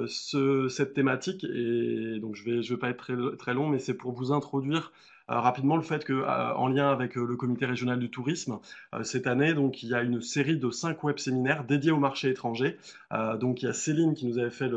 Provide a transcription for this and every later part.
cette thématique et donc je vais pas être très long, mais c'est pour vous introduire rapidement le fait que, en lien avec le comité régional du tourisme, cette année, donc il y a une série de 5 web séminaires dédiés au marché étranger. Donc il y a Céline qui nous avait fait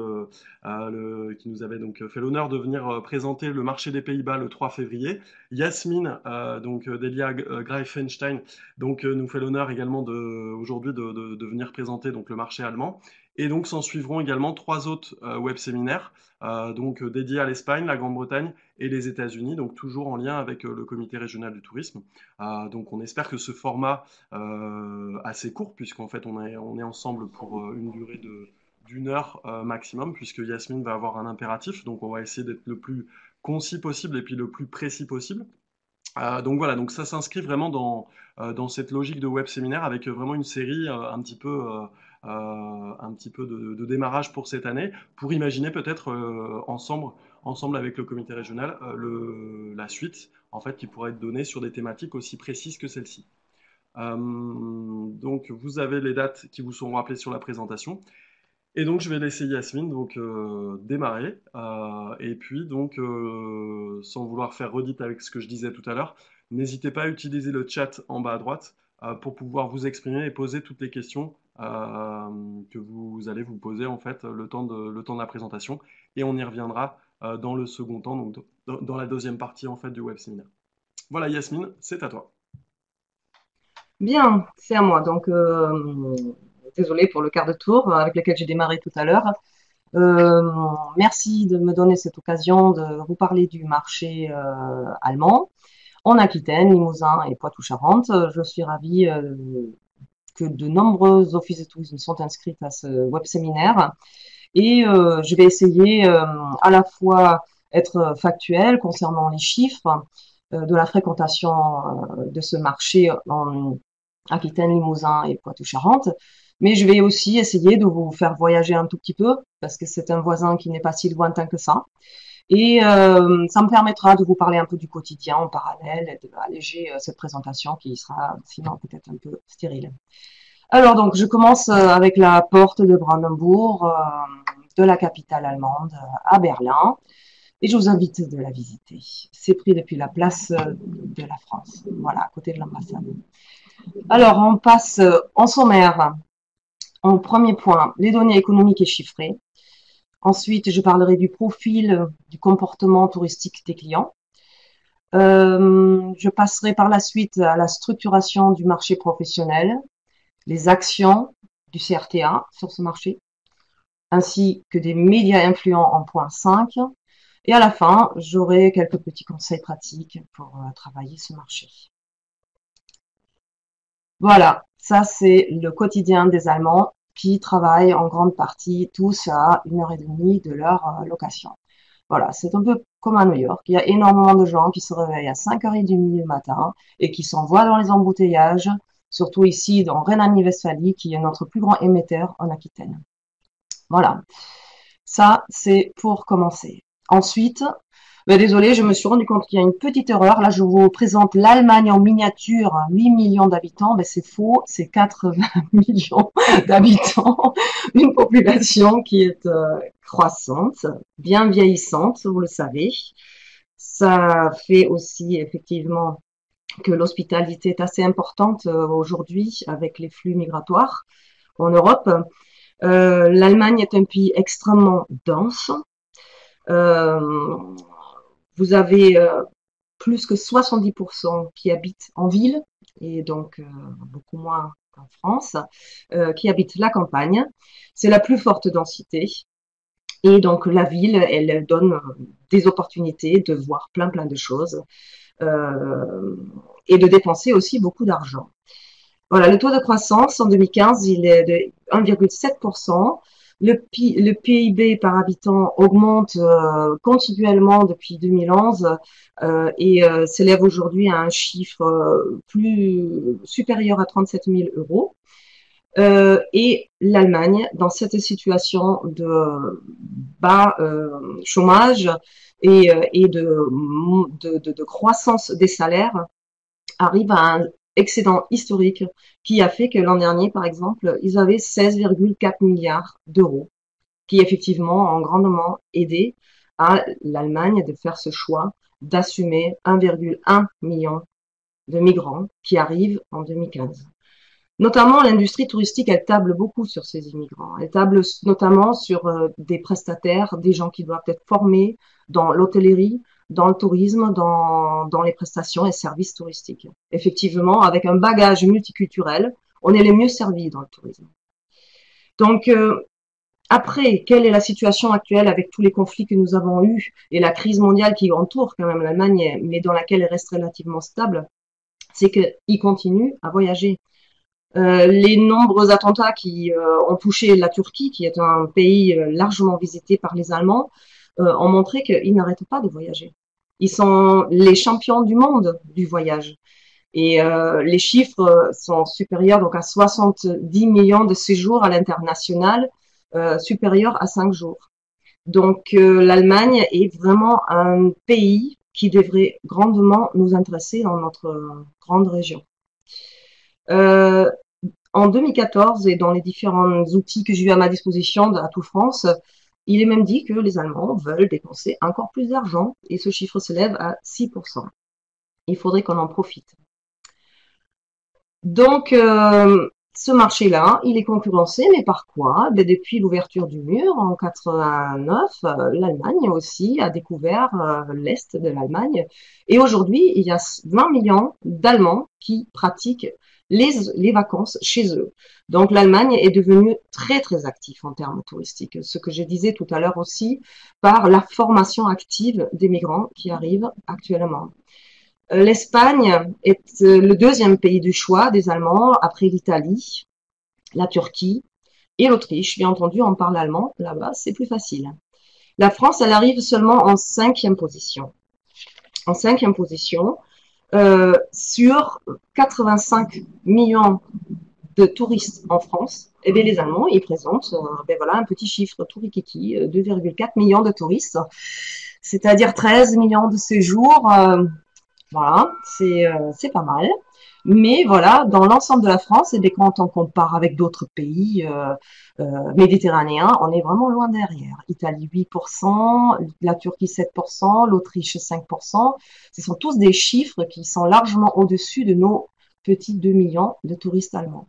qui nous avait donc fait l'honneur de venir présenter le marché des Pays-Bas le 3 février. Yasmine, d'Elia Greifenstein, donc nous fait l'honneur également aujourd'hui de venir présenter donc le marché allemand. Et donc s'en suivront également 3 autres web séminaires, dédiés à l'Espagne, la Grande-Bretagne et les États-Unis, donc toujours en lien avec le comité régional du tourisme. Donc on espère que ce format assez court, puisqu'en fait on est ensemble pour une durée d'une heure maximum, puisque Yasmine va avoir un impératif, donc on va essayer d'être le plus concis possible et puis le plus précis possible. Donc voilà, donc ça s'inscrit vraiment dans cette logique de web séminaire avec vraiment une série un petit peu de démarrage pour cette année, pour imaginer peut-être ensemble avec le comité régional la suite en fait qui pourrait être donnée sur des thématiques aussi précises que celle-ci. Donc vous avez les dates qui vous seront rappelées sur la présentation. Et donc, je vais laisser Yasmine démarrer. Et puis, sans vouloir faire redite avec ce que je disais tout à l'heure, n'hésitez pas à utiliser le chat en bas à droite pour pouvoir vous exprimer et poser toutes les questions que vous allez vous poser en fait le temps de la présentation. Et on y reviendra dans le second temps, donc dans la deuxième partie en fait du web séminaire. Voilà, Yasmine, c'est à toi. Bien, c'est à moi. Donc, désolée pour le quart de tour avec lequel j'ai démarré tout à l'heure. Euh, Merci de me donner cette occasion de vous parler du marché allemand en Aquitaine, Limousin et Poitou-Charentes. Je suis ravie que de nombreux offices de tourisme sont inscrits à ce web séminaire et je vais essayer à la fois être factuel concernant les chiffres de la fréquentation de ce marché en Aquitaine, Limousin et Poitou-Charentes. Mais je vais aussi essayer de vous faire voyager un tout petit peu parce que c'est un voisin qui n'est pas si lointain que ça. Et ça me permettra de vous parler un peu du quotidien en parallèle et de alléger cette présentation qui sera sinon peut-être un peu stérile. Alors donc, je commence avec la porte de Brandebourg, de la capitale allemande à Berlin, et je vous invite de la visiter. C'est pris depuis la place de la France, voilà, à côté de l'ambassade. Alors, on passe en sommaire. En premier point, les données économiques et chiffrées. Ensuite, je parlerai du profil du comportement touristique des clients. Je passerai par la suite à la structuration du marché professionnel, les actions du CRTA sur ce marché, ainsi que des médias influents en point 5. Et à la fin, j'aurai quelques petits conseils pratiques pour travailler ce marché. Voilà, ça c'est le quotidien des Allemands qui travaillent en grande partie tous à 1 heure et demie de leur location. Voilà, c'est un peu comme à New York. Il y a énormément de gens qui se réveillent à 5h30 le matin et qui s'envoient dans les embouteillages, surtout ici dans Rhénanie-Westphalie, qui est notre plus grand émetteur en Aquitaine. Voilà, ça c'est pour commencer. Ensuite, désolé, je me suis rendu compte qu'il y a une petite erreur. Là, je vous présente l'Allemagne en miniature, 8 millions d'habitants. C'est faux, c'est 80 millions d'habitants. Une population qui est croissante, bien vieillissante, vous le savez. Ça fait aussi effectivement que l'hospitalité est assez importante aujourd'hui avec les flux migratoires en Europe. L'Allemagne est un pays extrêmement dense. Euh, Vous avez plus que 70% qui habitent en ville et donc beaucoup moins qu'en France, qui habitent la campagne. C'est la plus forte densité. Et donc la ville, elle donne des opportunités de voir plein de choses euh, et de dépenser aussi beaucoup d'argent. Voilà, le taux de croissance en 2015, il est de 1,7%. Le PIB par habitant augmente continuellement depuis 2011 et s'élève aujourd'hui à un chiffre plus supérieur à 37 000 euros. Et l'Allemagne, dans cette situation de bas chômage et de croissance des salaires, arrive à un excédent historique qui a fait que l'an dernier, par exemple, ils avaient 16,4 milliards d'euros qui effectivement ont grandement aidé à l'Allemagne de faire ce choix d'assumer 1,1 million de migrants qui arrivent en 2015. Notamment, l'industrie touristique, elle table beaucoup sur ces immigrants. Elle table notamment sur des prestataires, des gens qui doivent être formés dans l'hôtellerie, dans le tourisme, dans les prestations et services touristiques. Effectivement, avec un bagage multiculturel, on est les mieux servis dans le tourisme. Donc, après, quelle est la situation actuelle avec tous les conflits que nous avons eus et la crise mondiale qui entoure quand même l'Allemagne, mais dans laquelle elle reste relativement stable, c'est qu'ils continuent à voyager. Les nombreux attentats qui ont touché la Turquie, qui est un pays largement visité par les Allemands, ont montré qu'ils n'arrêtent pas de voyager. Ils sont les champions du monde du voyage. Et les chiffres sont supérieurs donc à 70 millions de séjours à l'international, supérieurs à 5 jours. Donc l'Allemagne est vraiment un pays qui devrait grandement nous intéresser dans notre grande région. En 2014 et dans les différents outils que j'ai eu à ma disposition à tout France, il est même dit que les Allemands veulent dépenser encore plus d'argent et ce chiffre s'élève à 6%. Il faudrait qu'on en profite. Donc, ce marché-là, il est concurrencé, mais par quoi? Ben, depuis l'ouverture du mur en 89, l'Allemagne aussi a découvert l'Est de l'Allemagne. Et aujourd'hui, il y a 20 millions d'Allemands qui pratiquent les vacances chez eux. Donc, l'Allemagne est devenue très, très active en termes touristiques. Ce que je disais tout à l'heure aussi, par la formation active des migrants qui arrivent actuellement. L'Espagne est le deuxième pays du choix des Allemands après l'Italie, la Turquie et l'Autriche. Bien entendu, on parle allemand là-bas, c'est plus facile. La France, elle arrive seulement en 5e position. En 5e position, sur 85 millions de touristes en France, eh bien, les Allemands, ils présentent ben voilà, un petit chiffre tout rikiki, 2,4 millions de touristes, c'est-à-dire 13 millions de séjours. Voilà, c'est pas mal. Mais voilà, dans l'ensemble de la France, et quand on compare avec d'autres pays méditerranéens, on est vraiment loin derrière. Italie 8%, la Turquie 7%, l'Autriche 5%. Ce sont tous des chiffres qui sont largement au-dessus de nos petits 2 millions de touristes allemands.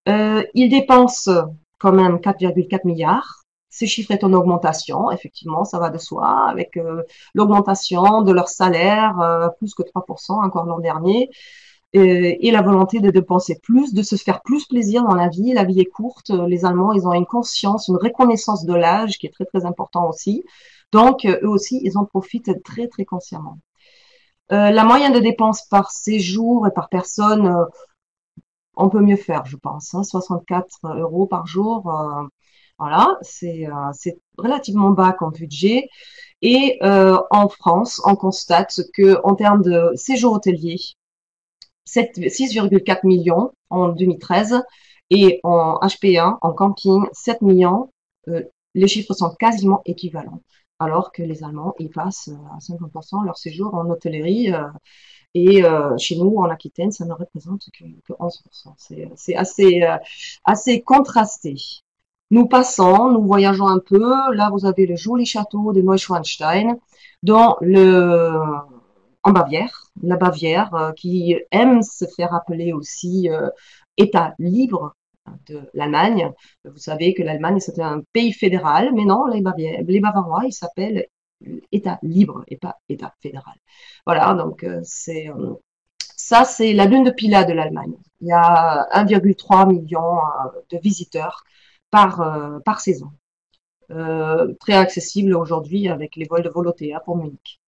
Ils dépensent quand même 4,4 milliards. Ce chiffre est en augmentation, effectivement, ça va de soi, avec l'augmentation de leur salaire, plus que 3% encore l'an dernier, et la volonté de dépenser plus, de se faire plus plaisir dans la vie. La vie est courte, les Allemands, ils ont une conscience, une reconnaissance de l'âge qui est très très important aussi. Donc, eux aussi, ils en profitent très très consciemment. La moyenne de dépenses par séjour et par personne, on peut mieux faire, je pense, hein, 64 € par jour. Voilà, c'est relativement bas comme budget. Et en France, on constate que en termes de séjour hôtelier, 6,4 millions en 2013 et en HP1, en camping, 7 millions. Les chiffres sont quasiment équivalents, alors que les Allemands, ils passent à 50% leur séjour en hôtellerie. Et chez nous, en Aquitaine, ça ne représente que 11%. C'est assez contrasté. Nous passons, nous voyageons un peu. Là, vous avez le joli château de Neuschwanstein en Bavière. La Bavière qui aime se faire appeler aussi État libre de l'Allemagne. Vous savez que l'Allemagne, c'était un pays fédéral, mais non, les Bavarois, ils s'appellent État libre et pas État fédéral. Voilà, donc ça, c'est la lune de Pila de l'Allemagne. Il y a 1,3 million de visiteurs par saison. Très accessible aujourd'hui avec les vols de Volotea pour Munich.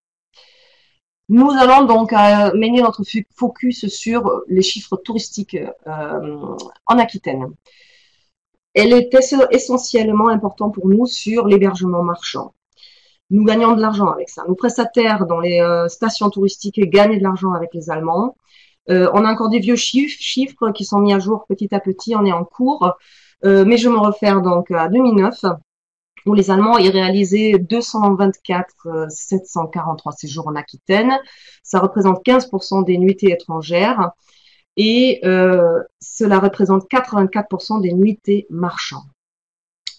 Nous allons donc mener notre focus sur les chiffres touristiques en Aquitaine. Elle est essentiellement importante pour nous sur l'hébergement marchand. Nous gagnons de l'argent avec ça. Nos prestataires dans les stations touristiques gagnent de l'argent avec les Allemands. On a encore des vieux chiffres qui sont mis à jour petit à petit. On est en cours. Mais je me réfère donc à 2009, où les Allemands y réalisaient 224 743 séjours en Aquitaine. Ça représente 15% des nuitées étrangères et cela représente 84% des nuitées marchands.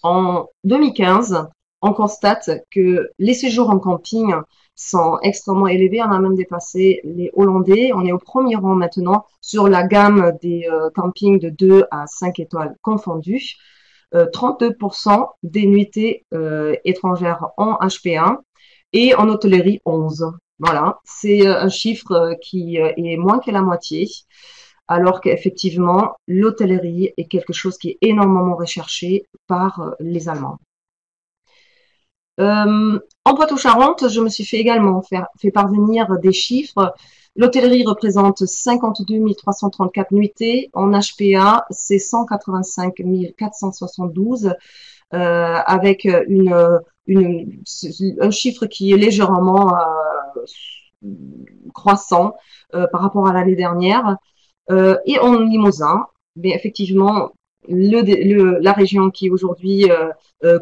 En 2015, on constate que les séjours en camping sont extrêmement élevés. On a même dépassé les Hollandais. On est au premier rang maintenant sur la gamme des campings de 2 à 5 étoiles confondus. 32% des nuitées étrangères en HP1 et en hôtellerie 11. Voilà, c'est un chiffre qui est moins que la moitié, alors qu'effectivement, l'hôtellerie est quelque chose qui est énormément recherché par les Allemands. En Poitou-Charentes, je me suis fait également fait parvenir des chiffres. L'hôtellerie représente 52 334 nuitées. En HPA, c'est 185 472, avec un chiffre qui est légèrement croissant par rapport à l'année dernière. Et en Limousin, mais effectivement, la région qui aujourd'hui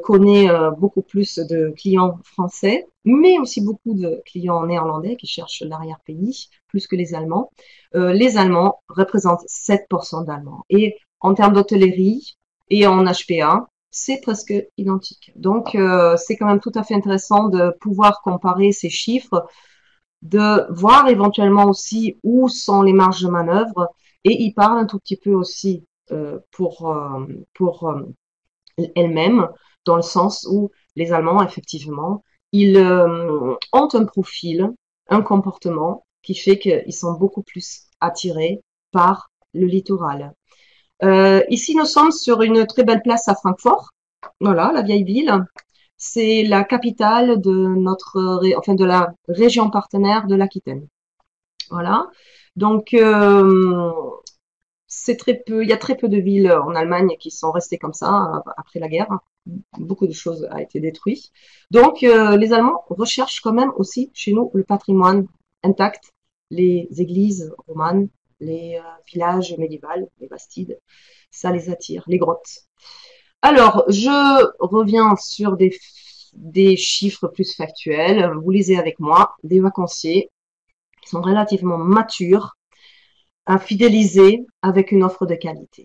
connaît beaucoup plus de clients français, mais aussi beaucoup de clients néerlandais qui cherchent l'arrière-pays, plus que les Allemands. Les Allemands représentent 7% d'Allemands. Et en termes d'hôtellerie et en HPA, c'est presque identique. Donc, c'est quand même tout à fait intéressant de pouvoir comparer ces chiffres, de voir éventuellement aussi où sont les marges de manœuvre. Et il parle un tout petit peu aussi pour elle-même, dans le sens où les Allemands, effectivement, ils ont un profil, un comportement qui fait qu'ils sont beaucoup plus attirés par le littoral. Ici, nous sommes sur une très belle place à Francfort. Voilà, la vieille ville. C'est la capitale de la région partenaire de l'Aquitaine. Voilà. Donc, il y a très peu de villes en Allemagne qui sont restées comme ça après la guerre. Beaucoup de choses ont été détruites. Donc, les Allemands recherchent quand même aussi chez nous le patrimoine intact, les églises romanes, les villages médiévaux, les bastides. Ça les attire, les grottes. Alors, je reviens sur des chiffres plus factuels. Vous lisez avec moi des vacanciers qui sont relativement matures à fidéliser avec une offre de qualité.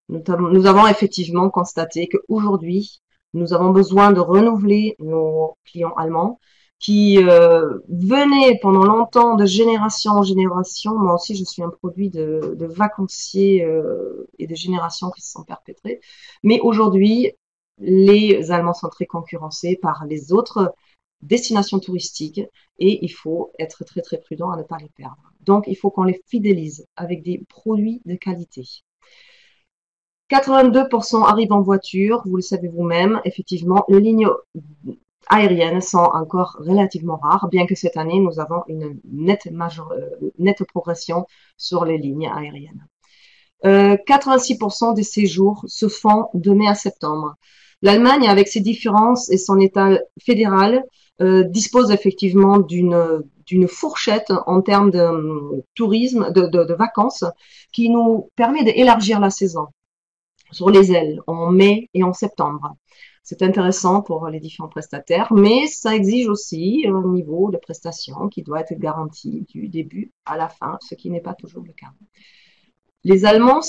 Nous avons effectivement constaté qu'aujourd'hui, nous avons besoin de renouveler nos clients allemands qui venaient pendant longtemps de génération en génération. Moi aussi, je suis un produit de vacanciers et de générations qui se sont perpétrées. Mais aujourd'hui, les Allemands sont très concurrencés par les autres destinations touristiques et il faut être très très prudent à ne pas les perdre. Donc, il faut qu'on les fidélise avec des produits de qualité. 82% arrivent en voiture, vous le savez vous-même. Effectivement, les lignes aériennes sont encore relativement rares, bien que cette année, nous avons une nette progression sur les lignes aériennes. 86% des séjours se font de mai à septembre. L'Allemagne, avec ses différences et son État fédéral, dispose effectivement d'une fourchette en termes de tourisme, de vacances, qui nous permet d'élargir la saison sur les ailes en mai et en septembre. C'est intéressant pour les différents prestataires, mais ça exige aussi un niveau de prestation qui doit être garanti du début à la fin, ce qui n'est pas toujours le cas. Les Allemands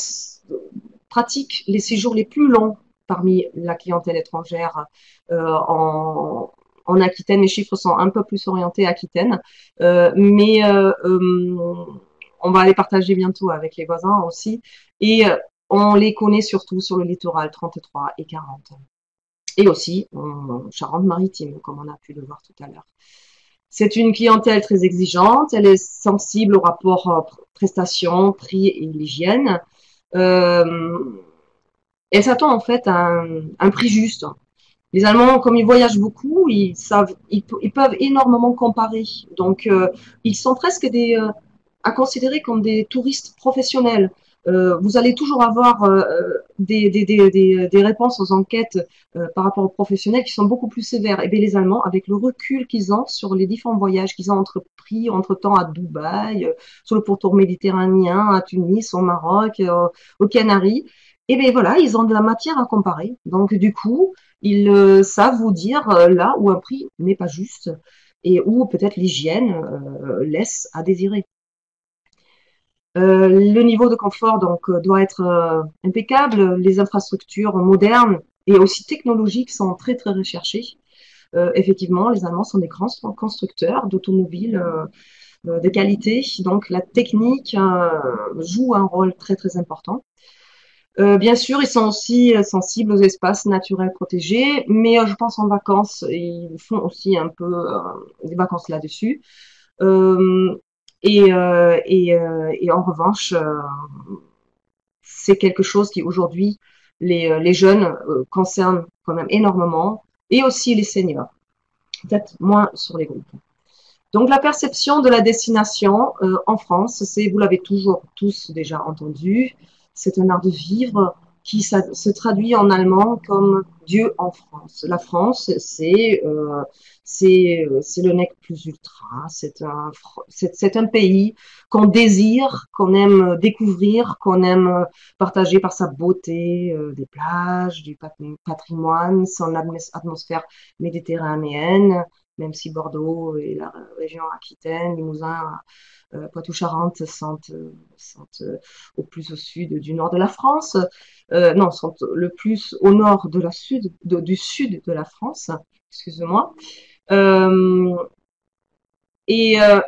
pratiquent les séjours les plus longs parmi la clientèle étrangère en Aquitaine. Les chiffres sont un peu plus orientés à Aquitaine, mais on va les partager bientôt avec les voisins aussi. Et on les connaît surtout sur le littoral 33 et 40. Et aussi en Charente-Maritime, comme on a pu le voir tout à l'heure. C'est une clientèle très exigeante, elle est sensible au rapport prestation, prix et l'hygiène. Elle s'attend en fait à un prix juste. Les Allemands, comme ils voyagent beaucoup, ils peuvent énormément comparer. Donc, ils sont presque à considérer comme des touristes professionnels. Vous allez toujours avoir des réponses aux enquêtes par rapport aux professionnels qui sont beaucoup plus sévères. Et bien les Allemands, avec le recul qu'ils ont sur les différents voyages qu'ils ont entrepris entre-temps à Dubaï, sur le pourtour méditerranéen, à Tunis, au Maroc, aux Canaries, et bien voilà, ils ont de la matière à comparer. Donc du coup, ils savent vous dire là où un prix n'est pas juste et où peut-être l'hygiène laisse à désirer. Le niveau de confort donc doit être impeccable. Les infrastructures modernes et aussi technologiques sont très très recherchées. Effectivement, les Allemands sont des grands constructeurs d'automobiles de qualité, donc la technique joue un rôle très très important. Bien sûr, ils sont aussi sensibles aux espaces naturels protégés, mais je pense en vacances, ils font aussi un peu des vacances là-dessus. Euh, et en revanche, c'est quelque chose qui aujourd'hui les jeunes concerne quand même énormément, et aussi les seniors, peut-être moins sur les groupes. Donc la perception de la destination en France, c'est, vous l'avez toujours tous déjà entendu, c'est un art de vivre qui se traduit en allemand comme Dieu en France. La France, c'est le nec plus ultra, c'est un pays qu'on désire, qu'on aime découvrir, qu'on aime partager par sa beauté, des plages, du patrimoine, son atmosphère méditerranéenne, même si Bordeaux et la région Aquitaine, Limousin, Poitou-Charentes sont au plus au sud du nord de la France, non, sont le plus au nord de du sud de la France, excusez-moi. Euh,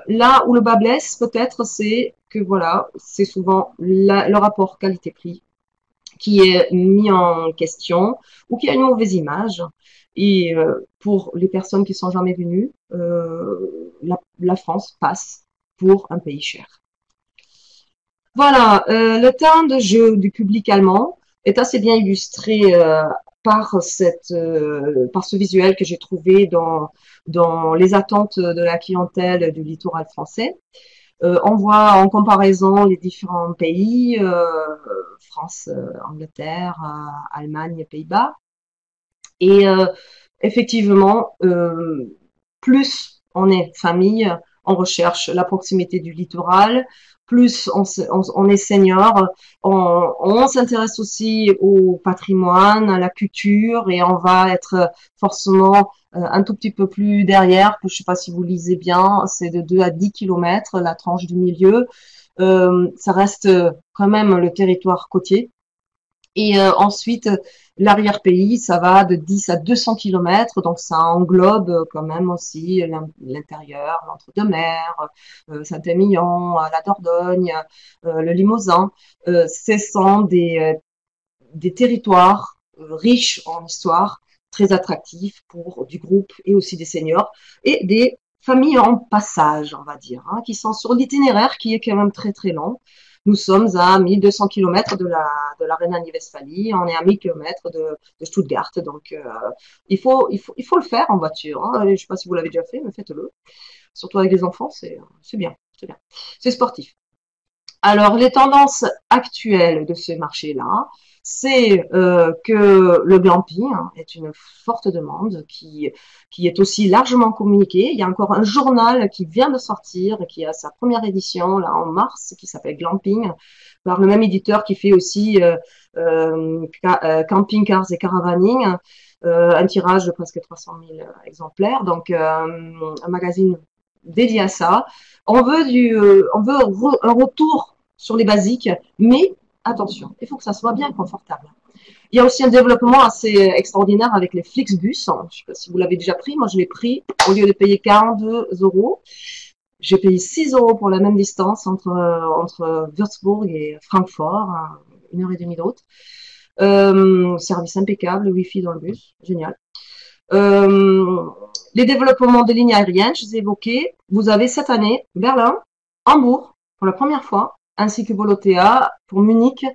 là où le bas blesse, peut-être, c'est que voilà, c'est souvent le rapport qualité-prix qui est mis en question ou qui a une mauvaise image. Et pour les personnes qui sont jamais venues, la France passe pour un pays cher. Voilà, le terrain de jeu du public allemand est assez bien illustré par ce visuel que j'ai trouvé dans les attentes de la clientèle du littoral français. On voit en comparaison les différents pays, France, Angleterre, Allemagne, Pays-Bas. Et effectivement, plus on est famille, on recherche la proximité du littoral, plus on est senior, on s'intéresse aussi au patrimoine, à la culture, et on va être forcément un tout petit peu plus derrière. Je ne sais pas si vous lisez bien, c'est de 2 à 10 kilomètres la tranche du milieu. Ça reste quand même le territoire côtier. Et ensuite, l'arrière-pays, ça va de 10 à 200 kilomètres, donc ça englobe quand même aussi l'intérieur, l'entre-deux-mers, Saint-Émilion, la Dordogne, le Limousin. Ce sont des territoires riches en histoire, très attractifs pour du groupe et aussi des seniors, et des familles en passage, on va dire, hein, qui sont sur l'itinéraire qui est quand même très très long. Nous sommes à 1200 km de la Rhénanie-Westphalie, on est à 1000 km de Stuttgart, donc il faut le faire en voiture. Hein. Je ne sais pas si vous l'avez déjà fait, mais faites-le. Surtout avec les enfants, c'est bien, c'est bien. C'est sportif. Alors, les tendances actuelles de ce marché-là, c'est que le glamping est une forte demande qui est aussi largement communiquée. Il y a encore un journal qui vient de sortir, qui a sa première édition là en mars, qui s'appelle Glamping, par le même éditeur qui fait aussi Camping Cars et Caravaning, un tirage de presque 300 000 exemplaires, donc un magazine dédié à ça. On veut un retour sur les basiques, mais attention, il faut que ça soit bien confortable. Il y a aussi un développement assez extraordinaire avec les Flixbus. Je ne sais pas si vous l'avez déjà pris. Moi, je l'ai pris. Au lieu de payer 42 euros, j'ai payé 6 euros pour la même distance entre Würzburg et Francfort, 1 heure et demie de route. Service impeccable, le Wi-Fi dans le bus, génial. Les développements des lignes aériennes, je les ai évoqués. Vous avez cette année Berlin, Hambourg pour la première fois, ainsi que Volotea pour Munich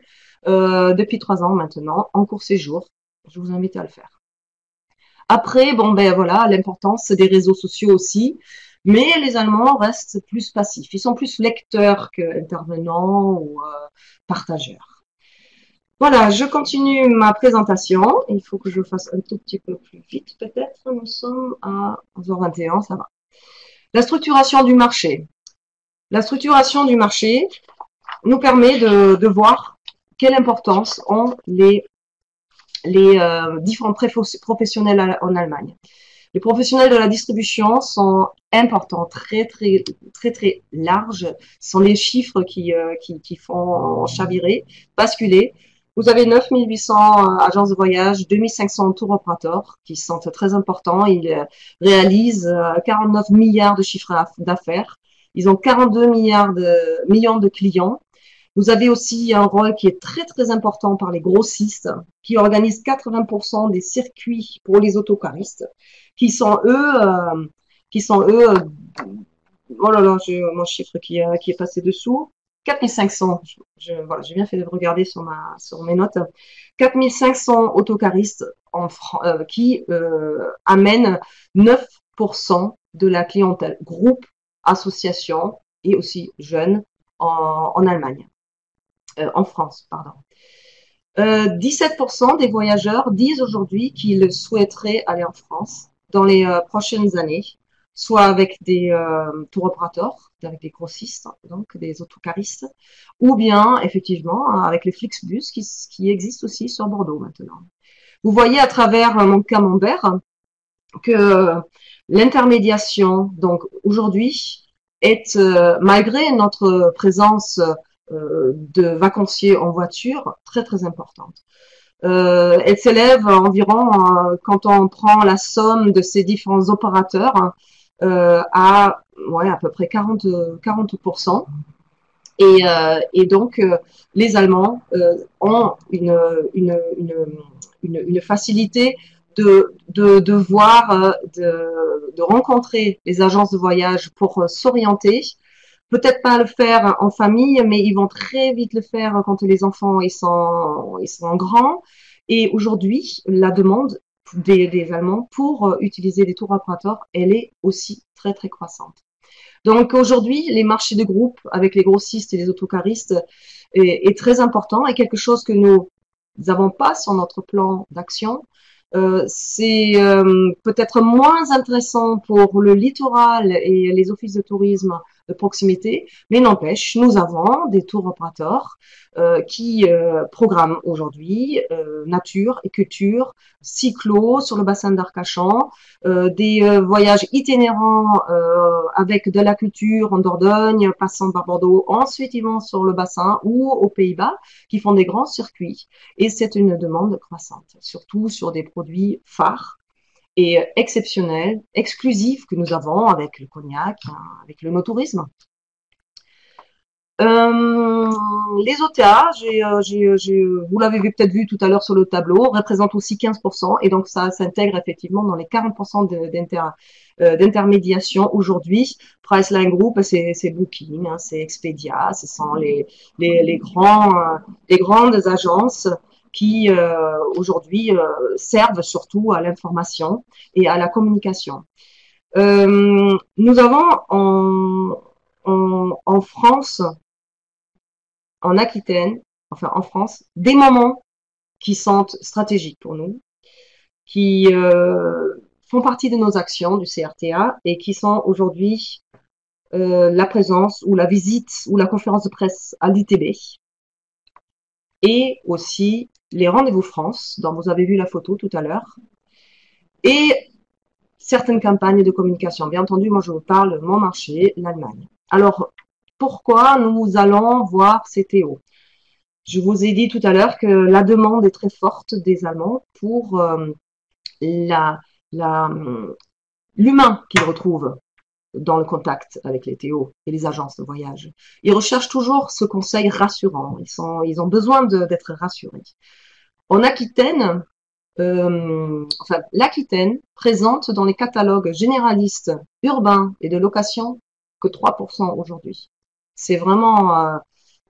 depuis 3 ans maintenant, en court séjour. Je vous invite à le faire. Après, bon ben voilà, l'importance des réseaux sociaux aussi, mais les Allemands restent plus passifs. Ils sont plus lecteurs qu'intervenants ou partageurs. Voilà, je continue ma présentation. Il faut que je fasse un tout petit peu plus vite, peut-être. Nous sommes à 11h21, ça va. La structuration du marché. La structuration du marché nous permet de voir quelle importance ont les différents professionnels en Allemagne. Les professionnels de la distribution sont importants, très très très très larges. Ce sont les chiffres qui font chavirer, basculer. Vous avez 9800 agences de voyage, 2500 tour opérateurs qui sont très importants. Ils réalisent 49 milliards de chiffres d'affaires. Ils ont 42 millions de clients. Vous avez aussi un rôle qui est très très important par les grossistes qui organisent 80% des circuits pour les autocaristes qui sont eux, oh là là, j'ai mon chiffre qui est passé dessous. 4500, voilà, j'ai bien fait de regarder sur mes notes. 4500 autocaristes qui amènent 9% de la clientèle, groupe, association et aussi jeunes en Allemagne, en France, pardon. 17% des voyageurs disent aujourd'hui qu'ils souhaiteraient aller en France dans les prochaines années, soit avec des tour opérateurs, avec des grossistes, donc des autocaristes, ou bien effectivement avec les Flixbus qui existent aussi sur Bordeaux maintenant. Vous voyez à travers mon camembert que l'intermédiation, donc aujourd'hui, est malgré notre présence de vacanciers en voiture très très importante. Elle s'élève environ, quand on prend la somme de ces différents opérateurs, à peu près 40%. Et donc, les Allemands ont une facilité de voir, de rencontrer les agences de voyage pour s'orienter. Peut-être pas le faire en famille, mais ils vont très vite le faire quand les enfants ils sont grands. Et aujourd'hui, la demande des Allemands pour utiliser des tours opérateurs, elle est aussi très très croissante. Donc aujourd'hui, les marchés de groupe avec les grossistes et les autocaristes est très important et quelque chose que nous n'avons pas sur notre plan d'action. C'est peut-être moins intéressant pour le littoral et les offices de tourisme de proximité, mais n'empêche, nous avons des tours opérateurs qui programment aujourd'hui nature et culture, cyclo sur le bassin d'Arcachon, des voyages itinérants avec de la culture en Dordogne, passant par Bordeaux, ensuite ils vont sur le bassin ou aux Pays-Bas, qui font des grands circuits. Et c'est une demande croissante, surtout sur des produits phares et exceptionnels, exclusifs que nous avons avec le cognac, avec le no-tourisme. Les OTA, vous l'avez peut-être vu tout à l'heure sur le tableau, représentent aussi 15%, et donc ça s'intègre effectivement dans les 40% d'intermédiation aujourd'hui. Priceline Group, c'est Booking, c'est Expedia, ce sont les grandes agences qui aujourd'hui servent surtout à l'information et à la communication. Nous avons en France, en Aquitaine, enfin en France, des moments qui sont stratégiques pour nous, qui font partie de nos actions du CRTA et qui sont aujourd'hui la présence ou la visite ou la conférence de presse à l'ITB et aussi les rendez-vous France, dont vous avez vu la photo tout à l'heure, et certaines campagnes de communication. Bien entendu, moi je vous parle de mon marché, l'Allemagne. Alors, pourquoi nous allons voir CTO? Je vous ai dit tout à l'heure que la demande est très forte des Allemands pour l'humain qu'ils retrouvent dans le contact avec les TO et les agences de voyage. Ils recherchent toujours ce conseil rassurant. Ils ont besoin d'être rassurés. En Aquitaine, l'Aquitaine présente dans les catalogues généralistes urbains et de location que 3% aujourd'hui. C'est vraiment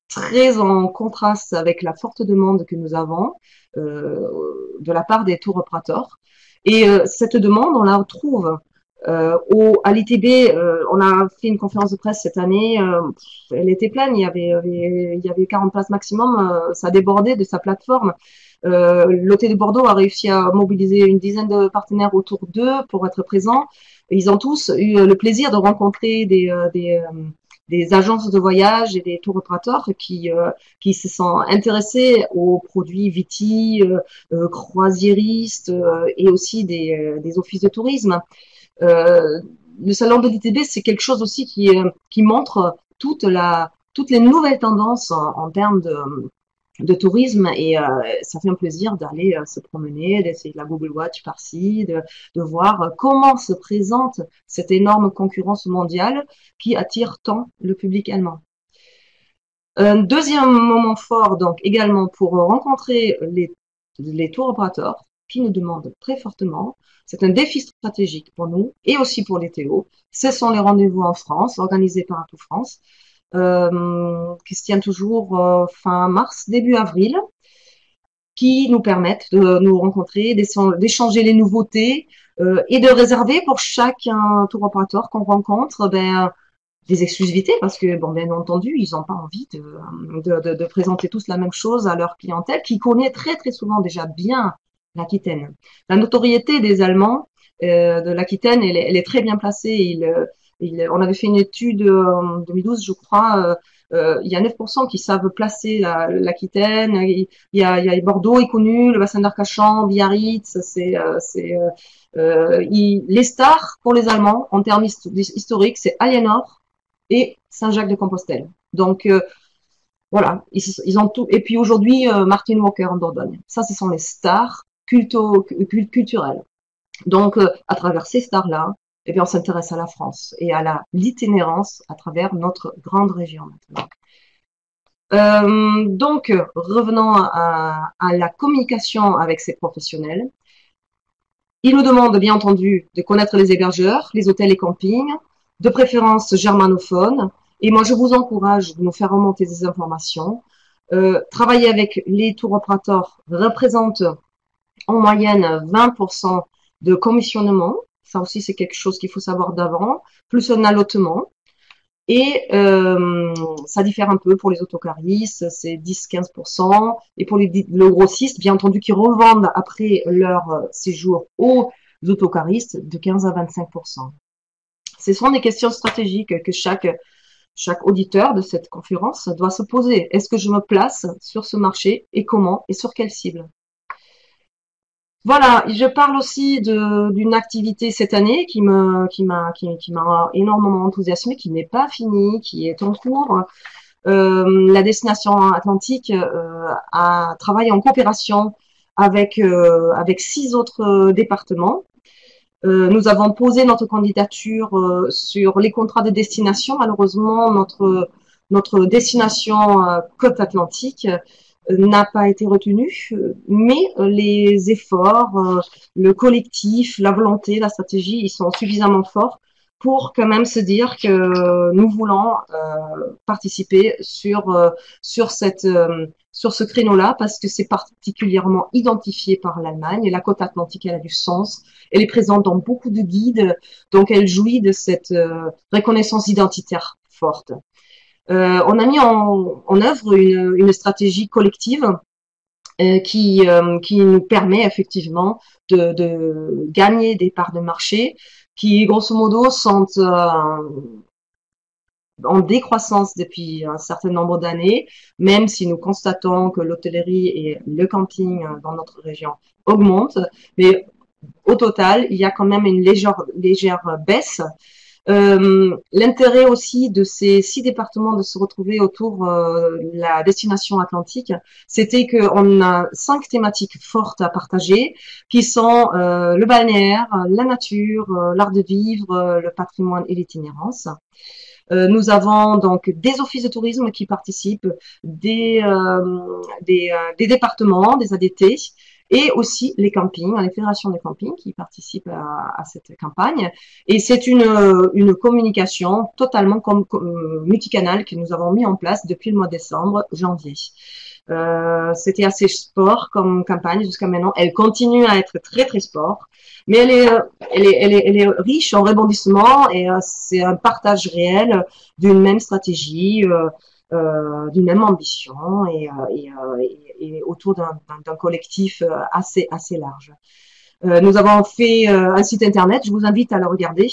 très en contraste avec la forte demande que nous avons de la part des tour opérateurs. Et cette demande, on la retrouve à l'ITB. On a fait une conférence de presse cette année. Elle était pleine. Il y avait 40 places maximum. Ça débordait de sa plateforme. L'OT de Bordeaux a réussi à mobiliser une dizaine de partenaires autour d'eux pour être présents. Ils ont tous eu le plaisir de rencontrer des agences de voyage et des tour opérateurs qui se sont intéressés aux produits viti, croisiéristes et aussi des offices de tourisme. Le salon de l'ITB, c'est quelque chose aussi qui montre toutes les nouvelles tendances en termes de tourisme et ça fait un plaisir d'aller se promener, d'essayer de la Google Watch par-ci, de voir comment se présente cette énorme concurrence mondiale qui attire tant le public allemand. Un deuxième moment fort, donc également pour rencontrer les tour opérateurs qui nous demandent très fortement, c'est un défi stratégique pour nous et aussi pour les TO. Ce sont les rendez-vous en France, organisés par Atout France, qui se tient toujours fin mars, début avril, qui nous permettent de nous rencontrer, d'échanger les nouveautés et de réserver pour chaque tour opérateur qu'on rencontre des exclusivités parce que, bon, bien entendu, ils n'ont pas envie de présenter tous la même chose à leur clientèle qui connaît très, très souvent déjà bien l'Aquitaine. La notoriété des Allemands de l'Aquitaine, elle est très bien placée. On avait fait une étude en 2012, je crois, il y a 9% qui savent placer l'Aquitaine. Il y a Bordeaux est connu, le bassin d'Arcachon, Biarritz, les stars pour les Allemands en termes historiques, c'est Aliénor et Saint-Jacques-de-Compostelle. Donc voilà, ils ont tout. Et puis aujourd'hui, Martin Walker en Dordogne. Ça, ce sont les stars culturelles. Donc à travers ces stars-là, eh bien, on s'intéresse à la France et à l'itinérance à travers notre grande région maintenant. Donc, revenons à la communication avec ces professionnels. Ils nous demandent, bien entendu, de connaître les hébergeurs, les hôtels et campings, de préférence germanophones. Et moi, je vous encourage de nous faire remonter des informations. Travailler avec les tour opérateurs représente en moyenne 20% de commissionnement. Ça aussi, c'est quelque chose qu'il faut savoir d'avant, plus un allotement. Et ça diffère un peu pour les autocaristes, c'est 10-15%. Et pour le grossiste, bien entendu, qui revendent après leur séjour aux autocaristes, de 15 à 25%. Ce sont des questions stratégiques que chaque auditeur de cette conférence doit se poser. Est-ce que je me place sur ce marché et comment et sur quelle cible? Voilà, je parle aussi d'une activité cette année qui m'a énormément enthousiasmée, qui n'est pas finie, qui est en cours. La destination atlantique a travaillé en coopération avec 6 autres départements. Nous avons posé notre candidature sur les contrats de destination. Malheureusement, notre destination côte atlantique n'a pas été retenu, mais les efforts, le collectif, la volonté, la stratégie, ils sont suffisamment forts pour quand même se dire que nous voulons participer sur ce créneau-là parce que c'est particulièrement identifié par l'Allemagne et la côte atlantique, elle a du sens. Elle est présente dans beaucoup de guides, donc elle jouit de cette reconnaissance identitaire forte. On a mis en œuvre une stratégie collective qui nous permet effectivement de gagner des parts de marché qui, grosso modo, sont en décroissance depuis un certain nombre d'années, même si nous constatons que l'hôtellerie et le camping dans notre région augmentent. Mais au total, il y a quand même une légère baisse. L'intérêt aussi de ces 6 départements de se retrouver autour de la destination atlantique, c'était qu'on a 5 thématiques fortes à partager, qui sont le balnéaire, la nature, l'art de vivre, le patrimoine et l'itinérance. Nous avons donc des offices de tourisme qui participent, des départements, des ADT, et aussi les campings, les fédérations des campings qui participent à cette campagne. Et c'est une communication totalement multicanal que nous avons mis en place depuis le mois de décembre, janvier. C'était assez sport comme campagne jusqu'à maintenant. Elle continue à être très très sport, mais elle est riche en rebondissements et c'est un partage réel d'une même stratégie, d'une même ambition et autour d'un collectif assez large. Nous avons fait un site internet, je vous invite à le regarder.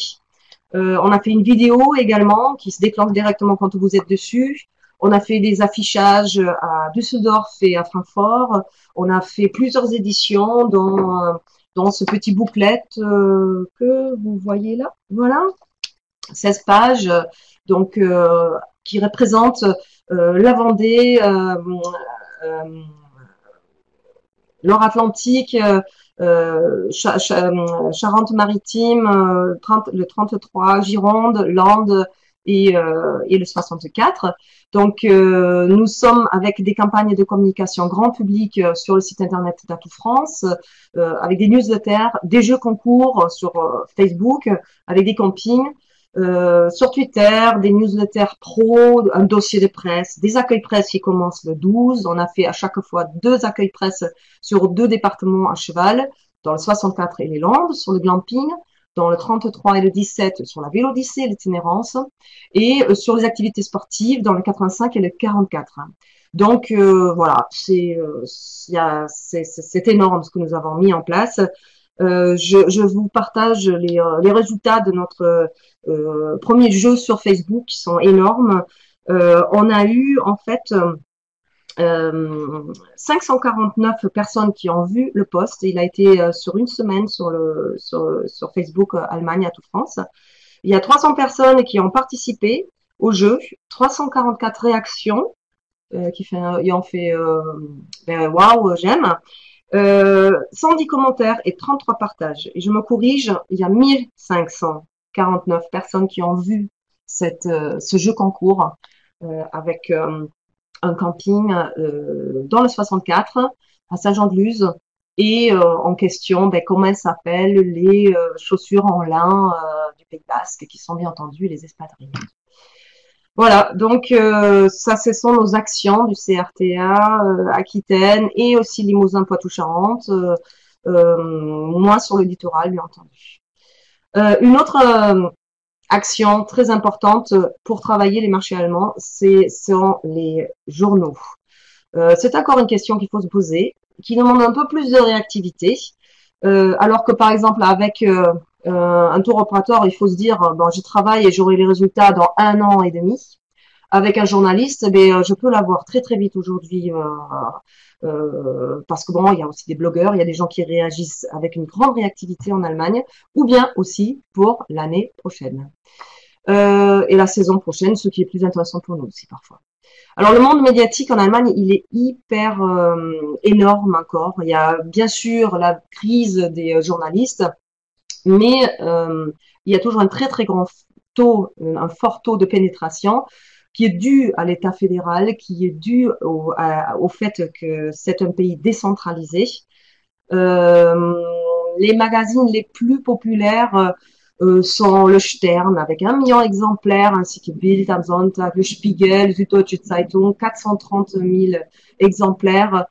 On a fait une vidéo également qui se déclenche directement quand vous êtes dessus. On a fait des affichages à Düsseldorf et à Francfort. On a fait plusieurs éditions dans ce petit booklet que vous voyez là. Voilà, 16 pages, donc qui représente la Vendée Loire-Atlantique, Charente-Maritime, le 33, Gironde, Landes et le 64. Donc, nous sommes avec des campagnes de communication grand public sur le site internet d'Atout France, avec des newsletters, des jeux concours sur Facebook, avec des campings, sur Twitter, des newsletters pro, un dossier de presse, des accueils presse qui commencent le 12. On a fait à chaque fois 2 accueils presse sur 2 départements à cheval, dans le 64 et les Landes, sur le glamping, dans le 33 et le 17 sur la Vélodyssée et l'itinérance, et sur les activités sportives dans le 85 et le 44. Donc voilà, c'est énorme ce que nous avons mis en place. Je vous partage les résultats de notre premier jeu sur Facebook qui sont énormes. On a eu en fait 549 personnes qui ont vu le post. Il a été sur une semaine sur Facebook Allemagne à toute France. Il y a 300 personnes qui ont participé au jeu, 344 réactions qui ont fait waouh, j'aime. 110 commentaires et 33 partages. Et je me corrige, il y a 1549 personnes qui ont vu ce jeu concours avec un camping dans le 64 à Saint-Jean-de-Luz et en question comment s'appellent les chaussures en lin du Pays Basque qui sont bien entendu les espadrilles. Voilà, donc ça, ce sont nos actions du CRTA Aquitaine et aussi Limousin, Poitou-Charentes, moins sur le littoral, bien entendu. Une autre action très importante pour travailler les marchés allemands, sont les journaux. C'est encore une question qu'il faut se poser, qui demande un peu plus de réactivité, alors que par exemple avec un tour opérateur, il faut se dire bon, j'y travaille et j'aurai les résultats dans 1 an et demi. Avec un journaliste, je peux l'avoir très très vite aujourd'hui parce que bon, il y a aussi des blogueurs, il y a des gens qui réagissent avec une grande réactivité en Allemagne, ou bien aussi pour l'année prochaine et la saison prochaine, ce qui est plus intéressant pour nous aussi parfois. Alors le monde médiatique en Allemagne, il est hyper énorme encore. Il y a bien sûr la crise des journalistes, mais il y a toujours un très très grand taux, un fort taux de pénétration qui est dû à l'État fédéral, qui est dû au fait que c'est un pays décentralisé. Les magazines les plus populaires sont le Stern avec 1 million d'exemplaires, ainsi que Bild am Sonntag, le Spiegel, Süddeutsche Zeitung, 430 000 exemplaires.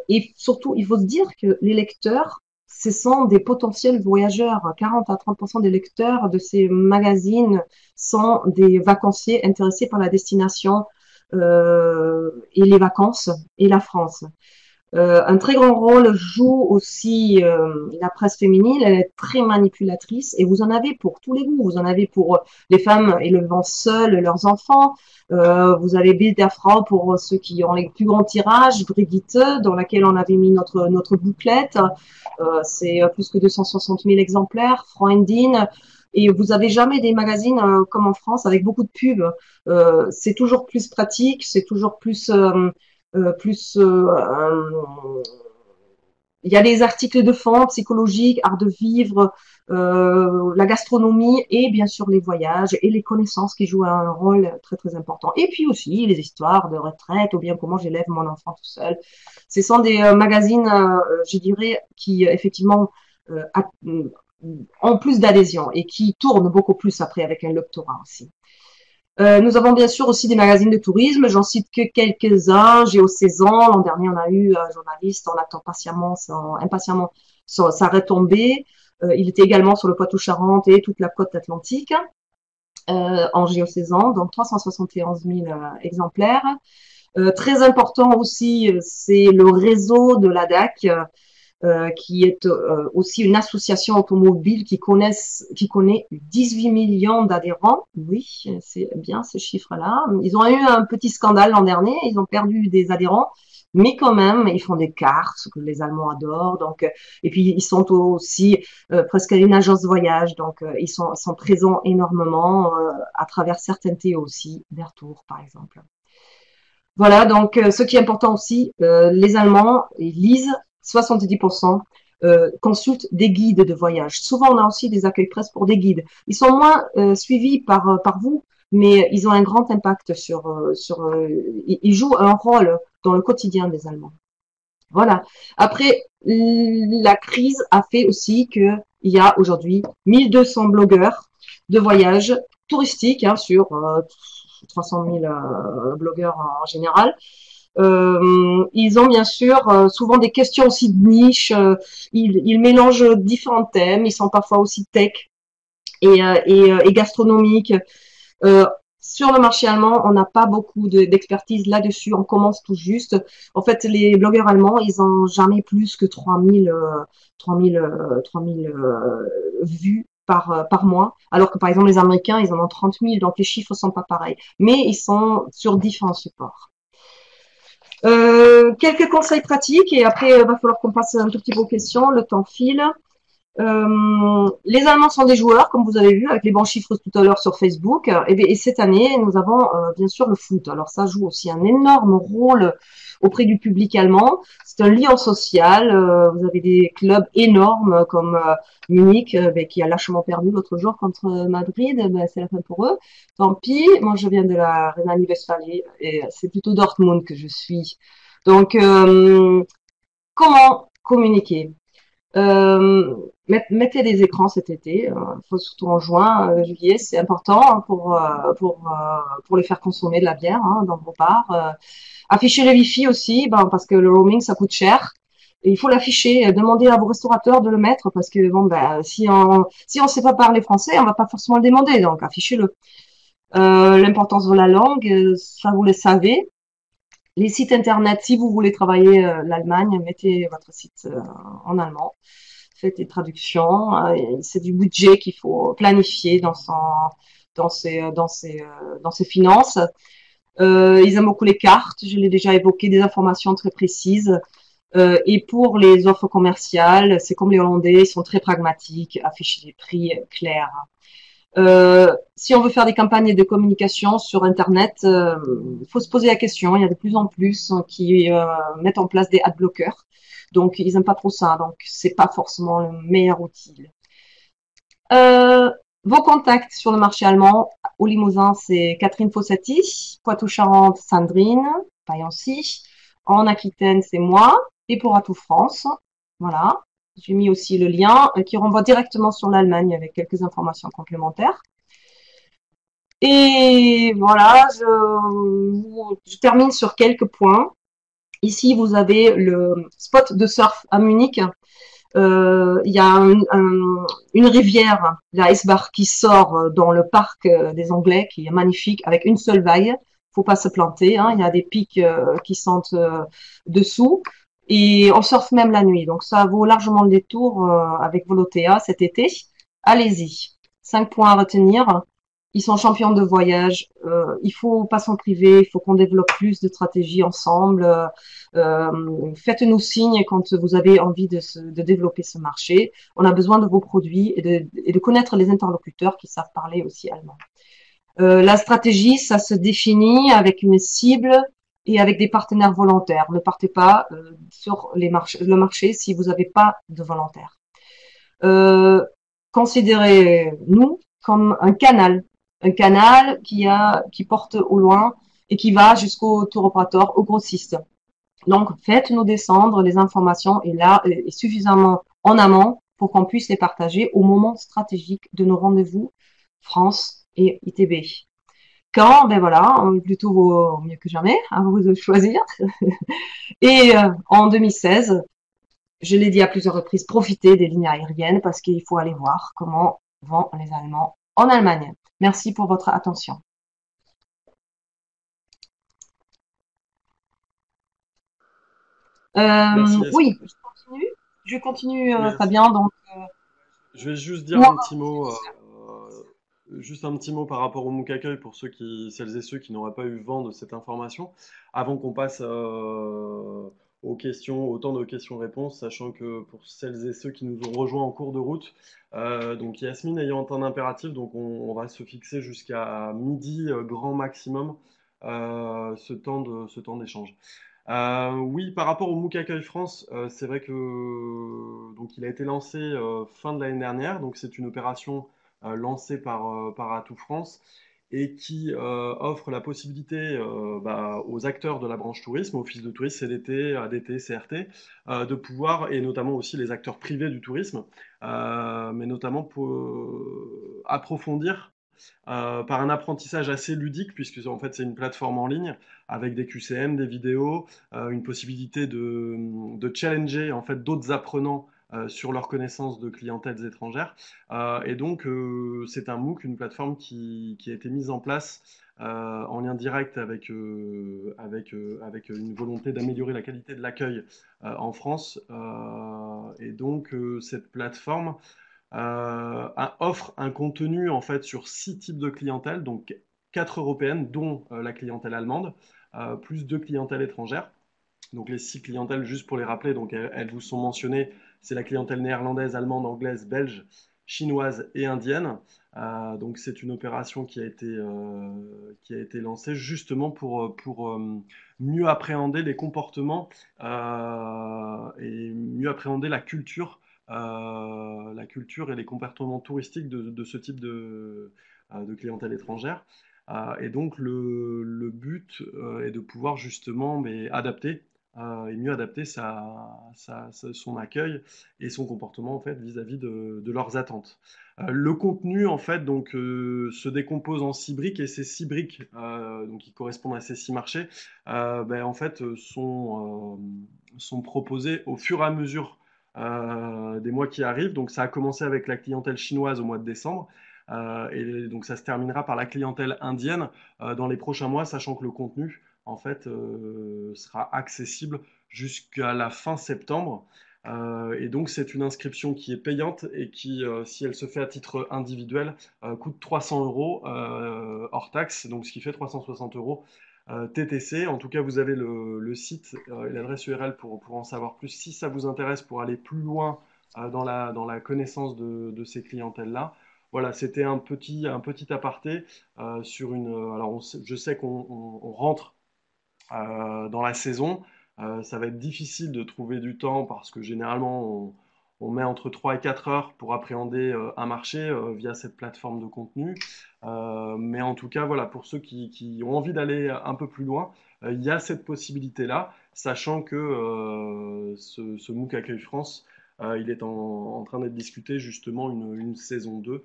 Et surtout, il faut se dire que les lecteurs, ce sont des potentiels voyageurs. 40 à 30% des lecteurs de ces magazines sont des vacanciers intéressés par la destination et les vacances et la France. Un très grand rôle joue aussi la presse féminine. Elle est très manipulatrice et vous en avez pour tous les goûts. Vous en avez pour les femmes élevant seules leurs enfants. Vous avez Bild der Frau pour ceux qui ont les plus grands tirages. Brigitte, dans laquelle on avait mis notre bouclette. C'est plus que 260 000 exemplaires. Freundin. Et vous avez jamais des magazines comme en France avec beaucoup de pubs. C'est toujours plus pratique, c'est toujours plus il y a des articles de fond psychologiques, art de vivre, la gastronomie et bien sûr les voyages et les connaissances qui jouent un rôle très très important. Et puis aussi les histoires de retraite ou bien comment j'élève mon enfant tout seul. Ce sont des magazines, je dirais, qui effectivement ont plus d'adhésion et qui tournent beaucoup plus après avec un lectorat aussi. Nous avons bien sûr aussi des magazines de tourisme, j'en cite que quelques-uns. Géosaison, l'an dernier on a eu un journaliste, on attend impatiemment sa retombée. Il était également sur le Poitou-Charentes et toute la côte atlantique en Géosaison, donc 371 000 exemplaires. Très important aussi, c'est le réseau de l'ADAC, qui est aussi une association automobile qui connaît 18 millions d'adhérents. Oui, c'est bien ce chiffre-là. Ils ont eu un petit scandale l'an dernier, ils ont perdu des adhérents, mais quand même, ils font des cartes, ce que les Allemands adorent. Donc, et puis ils sont aussi presque une agence de voyage, donc ils sont présents énormément à travers certaines TO aussi, Bertour par exemple. Voilà, donc ce qui est important aussi, les Allemands, ils lisent 70%, consultent des guides de voyage. Souvent, on a aussi des accueils presse pour des guides. Ils sont moins suivis par vous, mais ils ont un grand impact ils jouent un rôle dans le quotidien des Allemands. Voilà. Après, la crise a fait aussi que il y a aujourd'hui 1200 blogueurs de voyage touristiques sur 300 000 blogueurs en général. Ils ont bien sûr souvent des questions aussi de niche. Ils mélangent différents thèmes. Ils sont parfois aussi tech et gastronomiques. Euh, sur le marché allemand, on n'a pas beaucoup d'expertise là-dessus. On commence tout juste. En fait, les blogueurs allemands, ils ont jamais plus que 3000 vues par mois. Alors que, par exemple, les Américains, ils en ont 30 000. Donc, les chiffres sont pas pareils. Mais ils sont sur différents supports. Quelques conseils pratiques et après, il va falloir qu'on passe un tout petit peu aux questions. Le temps file. Les Allemands sont des joueurs, comme vous avez vu, avec les bons chiffres tout à l'heure sur Facebook. Et cette année, nous avons bien sûr le foot. Alors ça joue aussi un énorme rôle auprès du public allemand. C'est un lien social. Vous avez des clubs énormes comme Munich, qui a lâchement perdu l'autre jour contre Madrid. C'est la fin pour eux. Tant pis. Moi, je viens de la Rhénanie-Westphalie et c'est plutôt Dortmund que je suis. Donc, comment communiquer? Euh, Mettez des écrans cet été, faut surtout en juin, juillet, c'est important hein, pour les faire consommer de la bière dans vos bars. Affichez le Wi-Fi aussi, parce que le roaming ça coûte cher. Et il faut l'afficher, demandez à vos restaurateurs de le mettre parce que bon si on sait pas parler français, on va pas forcément le demander, donc affichez-le. L'importance de la langue, ça vous le savez. Les sites internet, si vous voulez travailler l'Allemagne, mettez votre site en allemand, faites des traductions. C'est du budget qu'il faut planifier dans ses finances. Ils aiment beaucoup les cartes, je l'ai déjà évoqué, des informations très précises. Et pour les offres commerciales, c'est comme les Hollandais, ils sont très pragmatiques, afficher des prix clairs. Si on veut faire des campagnes de communication sur Internet, il faut se poser la question. Il y a de plus en plus qui mettent en place des ad bloqueurs. Donc, ils n'aiment pas trop ça. Donc, c'est pas forcément le meilleur outil. Euh, Vos contacts sur le marché allemand, au Limousin, c'est Catherine Fossati, Poitou-Charentes, Sandrine, Payancy. En Aquitaine, c'est moi. Et pour Atout France, voilà. J'ai mis aussi le lien qui renvoie directement sur l'Allemagne avec quelques informations complémentaires. Et voilà, je termine sur quelques points. Ici, vous avez le spot de surf à Munich. Il y a une rivière, la Eisbach, qui sort dans le parc des Anglais, qui est magnifique, avec une seule vague. Faut pas se planter. Il y a des pics qui sont dessous. Et on surfe même la nuit. Donc ça vaut largement le détour avec Volotea cet été. Allez-y. 5 points à retenir. Ils sont champions de voyage. Il faut pas s'en priver. Il faut qu'on développe plus de stratégies ensemble. Faites-nous signe quand vous avez envie de développer ce marché. On a besoin de vos produits et de connaître les interlocuteurs qui savent parler aussi allemand. La stratégie, ça se définit avec une cible et avec des partenaires volontaires. Ne partez pas sur le marché si vous n'avez pas de volontaires. Considérez-nous comme un canal qui porte au loin et qui va jusqu'au tour opérateur, au grossiste. Donc, faites-nous descendre les informations et suffisamment en amont pour qu'on puisse les partager au moment stratégique de nos rendez-vous France et ITB. Quand, ben voilà, plutôt vaut mieux que jamais, à vous de choisir. Et en 2016, je l'ai dit à plusieurs reprises, profitez des lignes aériennes parce qu'il faut aller voir comment vont les Allemands en Allemagne. Merci pour votre attention. Merci. Oui, je continue Oui, Fabien. Donc, je vais juste dire moi, un petit mot, juste un petit mot par rapport au MOOC Accueil pour celles et ceux qui n'auraient pas eu vent de cette information, avant qu'on passe aux questions, au temps de questions-réponses, sachant que pour celles et ceux qui nous ont rejoints en cours de route, donc Yasmine ayant un impératif, donc on va se fixer jusqu'à midi grand maximum. ce temps d'échange. Oui, par rapport au MOOC Accueil France, c'est vrai que donc il a été lancé fin de l'année dernière. Donc c'est une opération lancée par Atout France et qui offre la possibilité aux acteurs de la branche tourisme, office de tourisme, CDT, ADT, CRT, de pouvoir, et notamment aussi les acteurs privés du tourisme, mais notamment pour approfondir par un apprentissage assez ludique, puisque en fait c'est une plateforme en ligne avec des QCM, des vidéos, une possibilité de challenger en fait d'autres apprenants sur leur connaissance de clientèles étrangères. Et donc c'est un MOOC, une plateforme qui a été mise en place en lien direct avec une volonté d'améliorer la qualité de l'accueil en France. Et donc cette plateforme offre un contenu en fait sur 6 types de clientèle, donc 4 européennes, dont la clientèle allemande, plus 2 clientèles étrangères. Donc les 6 clientèles, juste pour les rappeler, donc elles vous sont mentionnées, c'est la clientèle néerlandaise, allemande, anglaise, belge, chinoise et indienne. Donc c'est une opération qui a été lancée justement pour mieux appréhender les comportements et mieux appréhender la culture et les comportements touristiques de ce type de clientèle étrangère. Et donc le but est de pouvoir justement adapter et mieux adapter son accueil et son comportement en fait vis-à-vis de leurs attentes. Le contenu en fait donc se décompose en 6 briques et ces 6 briques donc qui correspondent à ces 6 marchés en fait sont proposées au fur et à mesure des mois qui arrivent. Donc ça a commencé avec la clientèle chinoise au mois de décembre. Et donc ça se terminera par la clientèle indienne dans les prochains mois, sachant que le contenu en fait sera accessible jusqu'à la fin septembre. Et donc c'est une inscription qui est payante et qui, si elle se fait à titre individuel, coûte 300 euros hors taxe, donc ce qui fait 360 euros TTC. En tout cas, vous avez le site et l'adresse URL pour en savoir plus si ça vous intéresse, pour aller plus loin dans la connaissance de ces clientèles-là. Voilà, c'était un petit aparté sur une. Alors, je sais qu'on rentre dans la saison. Ça va être difficile de trouver du temps parce que généralement, on met entre 3 et 4 heures pour appréhender un marché via cette plateforme de contenu. Mais en tout cas, voilà, pour ceux qui ont envie d'aller un peu plus loin, il y a cette possibilité-là, sachant que ce MOOC Accueil France, il est en train d'être discuté justement une saison 2.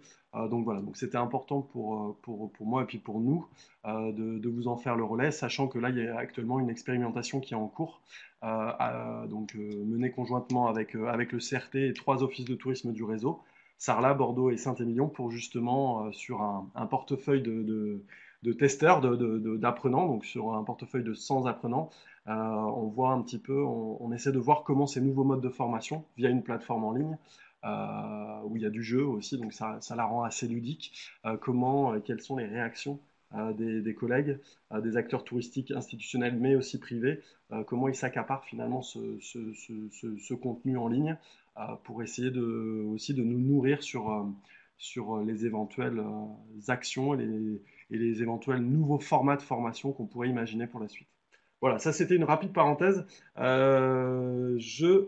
Donc voilà, donc c'était important pour moi et puis pour nous de vous en faire le relais, sachant que là, il y a actuellement une expérimentation qui est en cours, menée conjointement avec le CRT et 3 offices de tourisme du réseau, Sarlat, Bordeaux et Saint-Émilion, pour justement, sur un portefeuille de testeurs, d'apprenants, donc sur un portefeuille de 100 apprenants, on voit un petit peu, on essaie de voir comment ces nouveaux modes de formation, via une plateforme en ligne, où il y a du jeu aussi, donc ça la rend assez ludique, quelles sont les réactions des collègues, des acteurs touristiques institutionnels, mais aussi privés, comment ils s'accaparent finalement ce contenu en ligne pour essayer aussi de nous nourrir sur les éventuelles actions et les éventuels nouveaux formats de formation qu'on pourrait imaginer pour la suite. Voilà, ça c'était une rapide parenthèse. Je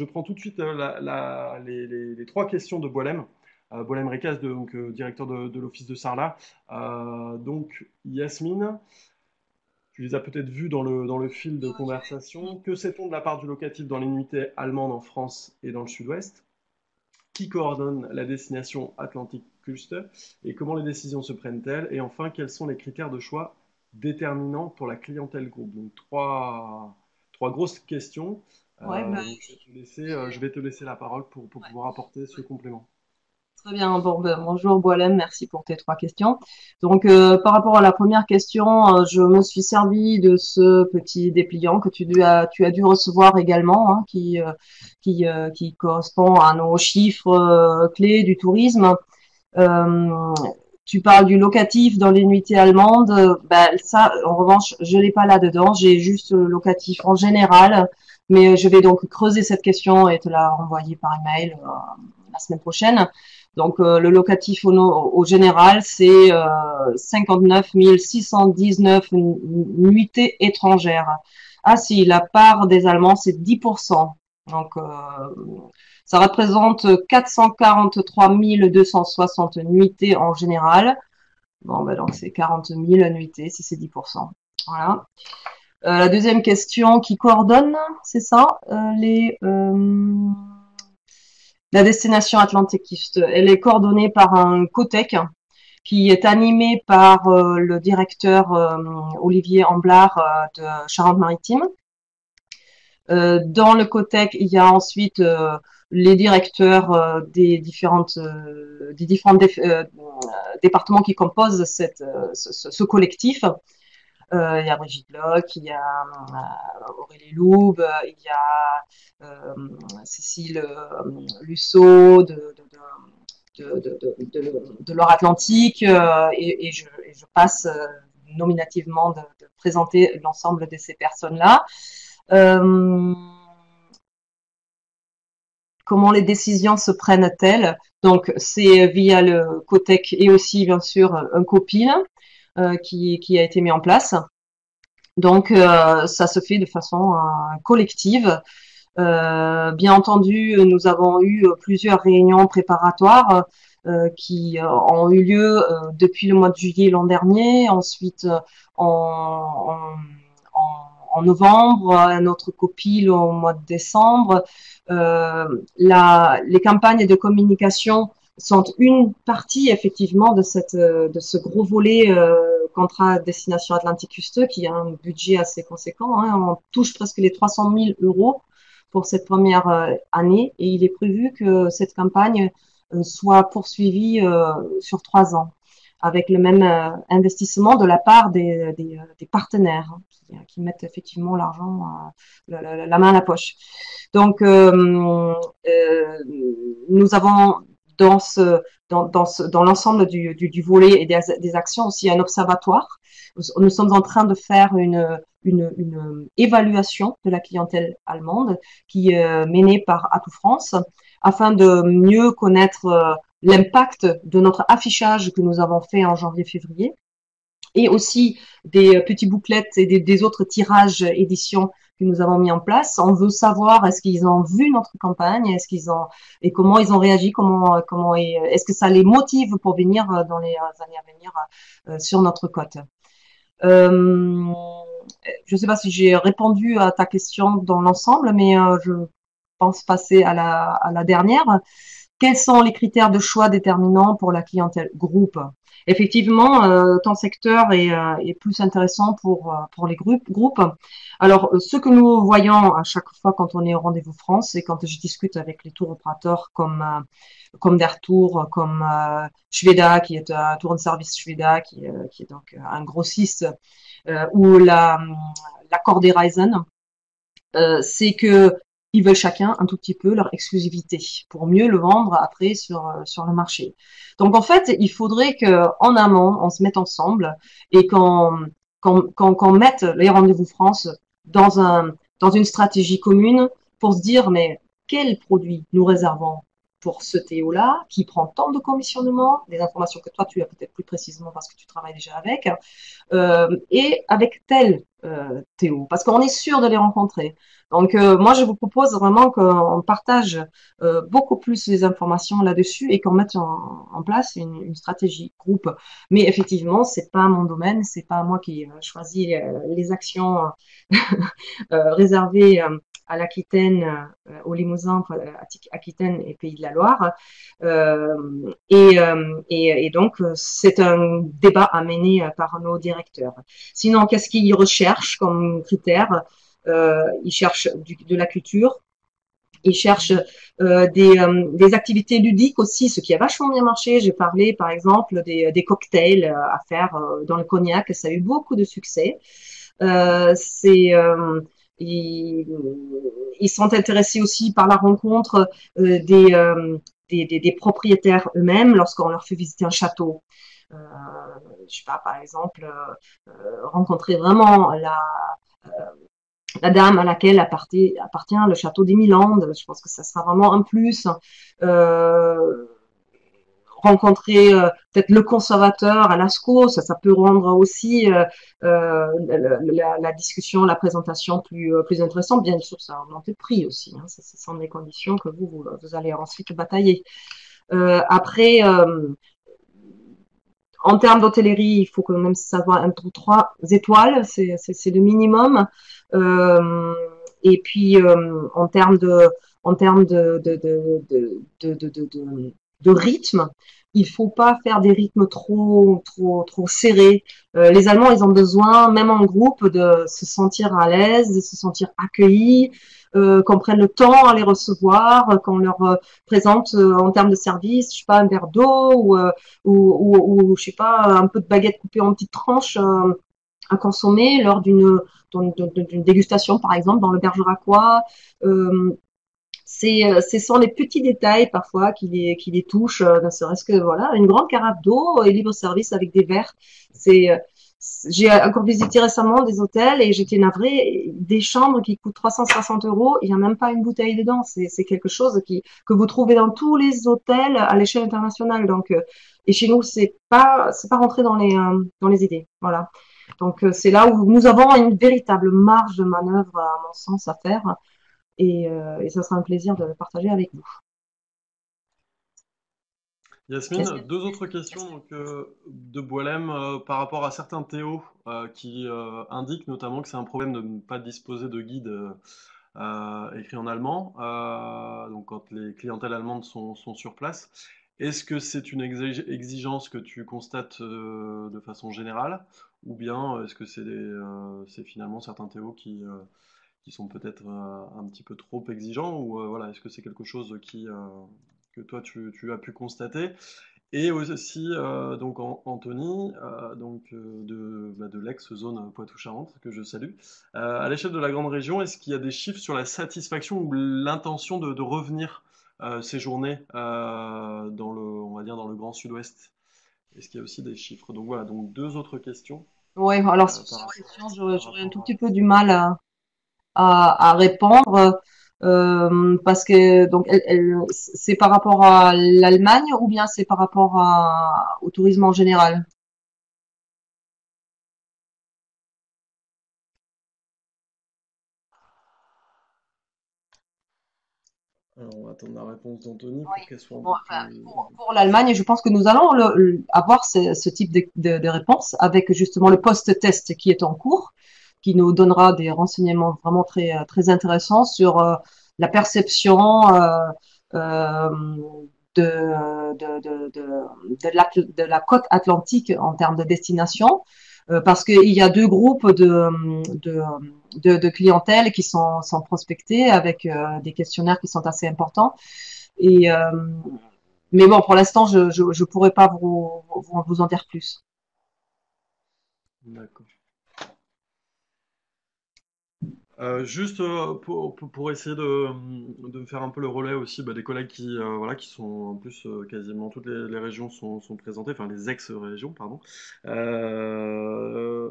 prends tout de suite les 3 questions de Boilem. Boilem Recas, donc directeur de l'office de Sarlat. Donc Yasmine, tu les as peut-être vus dans le fil de conversation. Que sait-on de la part du locatif dans les nuitées allemandes en France et dans le sud-ouest? Qui coordonne la destination Atlantic Cluster et comment les décisions se prennent-elles? Et enfin, quels sont les critères de choix déterminants pour la clientèle groupe? Donc trois grosses questions. Ouais, bah, Donc je vais te laisser la parole pour ouais. pouvoir apporter ce complément. Très bien. Bon, ben, bonjour Boilem, merci pour tes 3 questions. Donc, par rapport à la première question, je me suis servi de ce petit dépliant que tu as dû recevoir également, hein, qui correspond à nos chiffres clés du tourisme. Euh, Tu parles du locatif dans les nuitées allemandes. Ben, ça, en revanche, je l'ai pas là-dedans. J'ai juste le locatif en général. Mais je vais donc creuser cette question et te la renvoyer par email la semaine prochaine. Donc le locatif au général, c'est 59 619 nuitées étrangères. Ah si, la part des Allemands, c'est 10%. Donc ça représente 443 260 nuitées en général. Bon, ben donc c'est 40 000 nuitées si c'est 10%. Voilà. La deuxième question, qui coordonne, c'est ça, la destination Atlantic East. Elle est coordonnée par un COTEC qui est animé par le directeur Olivier Amblard de Charente-Maritime. Dans le COTEC, il y a ensuite les directeurs des différents départements qui composent ce collectif. Il y a Brigitte Bloch, il y a Aurélie Loub, il y a Cécile Lusso de Loire-Atlantique, et je passe nominativement de présenter l'ensemble de ces personnes-là. Comment les décisions se prennent-elles? Donc, c'est via le COTEC et aussi, bien sûr, un copil qui a été mis en place. Donc, ça se fait de façon collective. Bien entendu, nous avons eu plusieurs réunions préparatoires qui ont eu lieu depuis le mois de juillet l'an dernier, ensuite en novembre, un autre copil au mois de décembre. Les campagnes de communication sont une partie effectivement de ce gros volet contrat destination Atlantique Custeux qui a un budget assez conséquent. Hein. On touche presque les 300 000 euros pour cette première année et il est prévu que cette campagne soit poursuivie sur 3 ans avec le même investissement de la part des partenaires qui mettent effectivement l'argent, la main à la poche. Donc, nous avons dans l'ensemble du volet et des actions aussi un observatoire. Nous sommes en train de faire une évaluation de la clientèle allemande qui est menée par Atout France afin de mieux connaître l'impact de notre affichage que nous avons fait en janvier-février et aussi des petits bouclettes et des autres tirages éditions que nous avons mis en place. On veut savoir est-ce qu'ils ont vu notre campagne, et comment ils ont réagi, est-ce que ça les motive pour venir dans les années à venir sur notre côte. Je ne sais pas si j'ai répondu à ta question dans l'ensemble, mais je pense passer à la dernière. Quels sont les critères de choix déterminants pour la clientèle groupe? Effectivement, ton secteur est plus intéressant pour les groupes. Alors, ce que nous voyons à chaque fois quand on est au Rendez-vous France et quand je discute avec les tours opérateurs comme Der Tour, comme Schweda, qui est un tour de service Schweda, qui est donc un grossiste, ou la Cordée Reisen, c'est que ils veulent chacun un tout petit peu leur exclusivité pour mieux le vendre après sur le marché. Donc en fait, il faudrait que en amont, on se mette ensemble et qu'on mette les Rendez-vous France dans une stratégie commune pour se dire mais quel produit nous réservons pour ce Théo-là, qui prend tant de commissionnement, des informations que toi tu as peut-être plus précisément parce que tu travailles déjà avec, et avec tel Théo, parce qu'on est sûr de les rencontrer. Donc moi je vous propose vraiment qu'on partage beaucoup plus les informations là-dessus et qu'on mette en place une stratégie groupe. Mais effectivement, c'est pas mon domaine, c'est pas moi qui choisis les actions réservées à l'Aquitaine, au Limousin, Aquitaine et Pays de la Loire. Et donc, c'est un débat à mener par nos directeurs. Sinon, qu'est-ce qu'ils recherchent comme critères? Ils cherchent de la culture, ils cherchent des activités ludiques aussi, ce qui a vachement bien marché. J'ai parlé, par exemple, des cocktails à faire dans le cognac. Ça a eu beaucoup de succès. Ils sont intéressés aussi par la rencontre des propriétaires eux-mêmes lorsqu'on leur fait visiter un château. Je sais pas, par exemple, rencontrer vraiment la dame à laquelle appartient le château des Milandes. Je pense que ça sera vraiment un plus. rencontrer peut-être le conservateur à l'ASCO, ça peut rendre aussi la discussion, la présentation plus intéressante. Bien sûr, ça augmente le prix aussi. Hein, ça, ce sont des conditions que vous allez ensuite batailler. Après, en termes d'hôtellerie, il faut quand même savoir un 3 étoiles, c'est le minimum. Euh, et puis en termes de rythme, il faut pas faire des rythmes trop serrés. Les Allemands, ils ont besoin, même en groupe, de se sentir à l'aise, de se sentir accueillis, qu'on prenne le temps à les recevoir, qu'on leur présente en termes de service, je sais pas, un verre d'eau ou je sais pas, un peu de baguette coupée en petites tranches à consommer lors d'une dégustation, par exemple, dans le Bergeracois. Euh, ce sont les petits détails parfois qui les touchent, ne serait-ce que voilà, une grande carafe d'eau et libre service avec des verres. C'est, j'ai encore visité récemment des hôtels et j'étais navrée, des chambres qui coûtent 360 €, il n'y a même pas une bouteille dedans. C'est quelque chose que vous trouvez dans tous les hôtels à l'échelle internationale. Donc, et chez nous, c'est pas rentré dans les idées. Voilà. Donc, c'est là où nous avons une véritable marge de manœuvre, à mon sens, à faire et ça sera un plaisir de le partager avec vous. Yasmine, deux autres questions de Boilem par rapport à certains Théo qui indiquent notamment que c'est un problème de ne pas disposer de guide écrit en allemand, donc quand les clientèles allemandes sont sur place. Est-ce que c'est une exigence que tu constates de façon générale, ou bien est-ce que c'est finalement certains Théo qui sont peut-être un petit peu trop exigeants, ou voilà, est-ce que c'est quelque chose que toi tu as pu constater? Et aussi, donc Anthony, de l'ex-zone Poitou-Charentes, que je salue. À l'échelle de la grande région, est-ce qu'il y a des chiffres sur la satisfaction ou l'intention de revenir séjourner on va dire dans le Grand Sud-Ouest? Est-ce qu'il y a aussi des chiffres? Donc voilà, donc deux autres questions Oui, alors sur par cette rapport, question, par j'aurais un tout rapport petit peu du mal à répondre parce que donc c'est par rapport à l'Allemagne ou bien c'est par rapport au tourisme en général? Alors, on va attendre la réponse d'Anthony Oui. pour qu'elle soit un Bon, peu enfin, plus. pour l'Allemagne, je pense que nous allons avoir ce type de réponse avec justement le post-test qui est en cours, qui nous donnera des renseignements vraiment très intéressants sur la perception euh, de la côte atlantique en termes de destination. Parce qu'il y a deux groupes de, de clientèle qui sont prospectés avec des questionnaires qui sont assez importants. Et, mais bon, pour l'instant, je pourrais pas vous en dire plus. D'accord. Juste pour essayer de me faire un peu le relais aussi des collègues voilà, qui sont en plus quasiment toutes les régions sont présentées, enfin les ex-régions, pardon. Euh,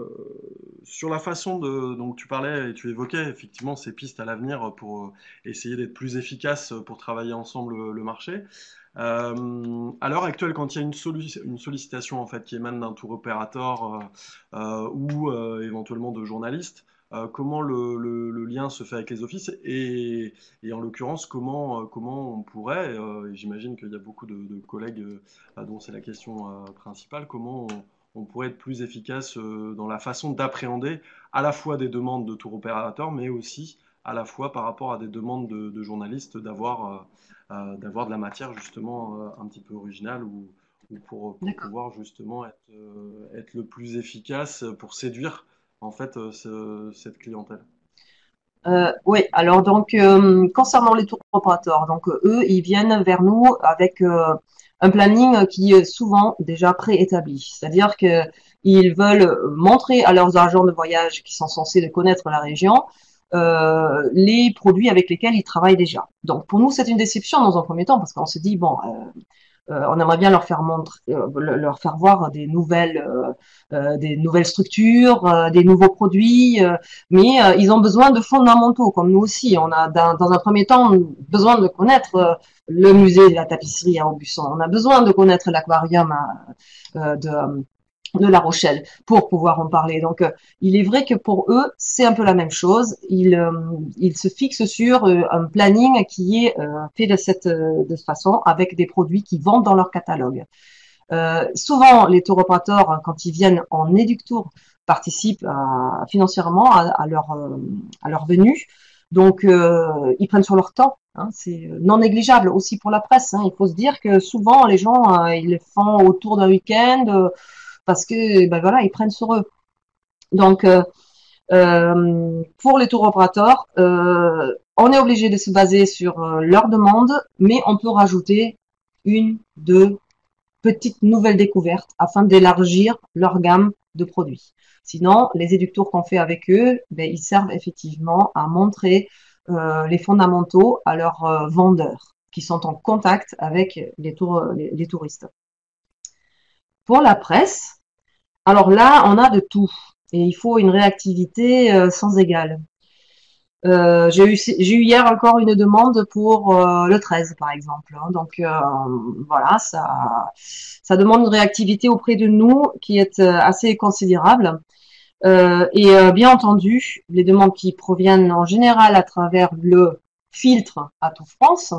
Sur la façon donc tu parlais et tu évoquais effectivement ces pistes à l'avenir pour essayer d'être plus efficace pour travailler ensemble le marché. À l'heure actuelle, quand il y a une sollicitation en fait qui émane d'un tour opérateur ou éventuellement de journalistes, comment le lien se fait avec les offices et en l'occurrence comment on pourrait, et j'imagine qu'il y a beaucoup de collègues dont c'est la question principale, comment on pourrait être plus efficace dans la façon d'appréhender à la fois des demandes de tour opérateurs, mais aussi à la fois par rapport à des demandes de journalistes d'avoir de la matière justement un petit peu originale ou pour D'accord. pouvoir justement être le plus efficace pour séduire en fait cette clientèle. Oui, alors donc concernant les tours opérateurs, donc eux, ils viennent vers nous avec un planning qui est souvent déjà préétabli. C'est-à-dire que ils veulent montrer à leurs agents de voyage qui sont censés connaître la région les produits avec lesquels ils travaillent déjà. Donc pour nous, c'est une déception dans un premier temps parce qu'on se dit bon, On aimerait bien leur faire montrer, leur faire voir des nouvelles structures, des nouveaux produits, mais ils ont besoin de fondamentaux, comme nous aussi. On a, dans un premier temps, besoin de connaître le musée de la tapisserie à Aubusson. On a besoin de connaître l'aquarium de La Rochelle pour pouvoir en parler. Donc, il est vrai que pour eux, c'est un peu la même chose. Ils se fixent sur un planning qui est fait de cette façon, avec des produits qui vendent dans leur catalogue. Souvent, les tour opérateurs, quand ils viennent en éductour, participent financièrement à leur venue. Donc, ils prennent sur leur temps. Hein, c'est non négligeable aussi pour la presse. Hein. Il faut se dire que souvent, les gens, ils le font autour d'un week-end parce que, ben voilà, ils prennent sur eux. Donc, pour les tour opérateurs, on est obligé de se baser sur leurs demandes, mais on peut rajouter une, deux petites nouvelles découvertes afin d'élargir leur gamme de produits. Sinon, les éducteurs qu'on fait avec eux, ben, ils servent effectivement à montrer les fondamentaux à leurs vendeurs qui sont en contact avec les touristes. Pour la presse, alors là, on a de tout et il faut une réactivité sans égale. J'ai eu hier encore une demande pour le 13, par exemple. Hein. Donc voilà, ça demande une réactivité auprès de nous qui est assez considérable. Bien entendu, les demandes qui proviennent en général à travers le filtre Atout France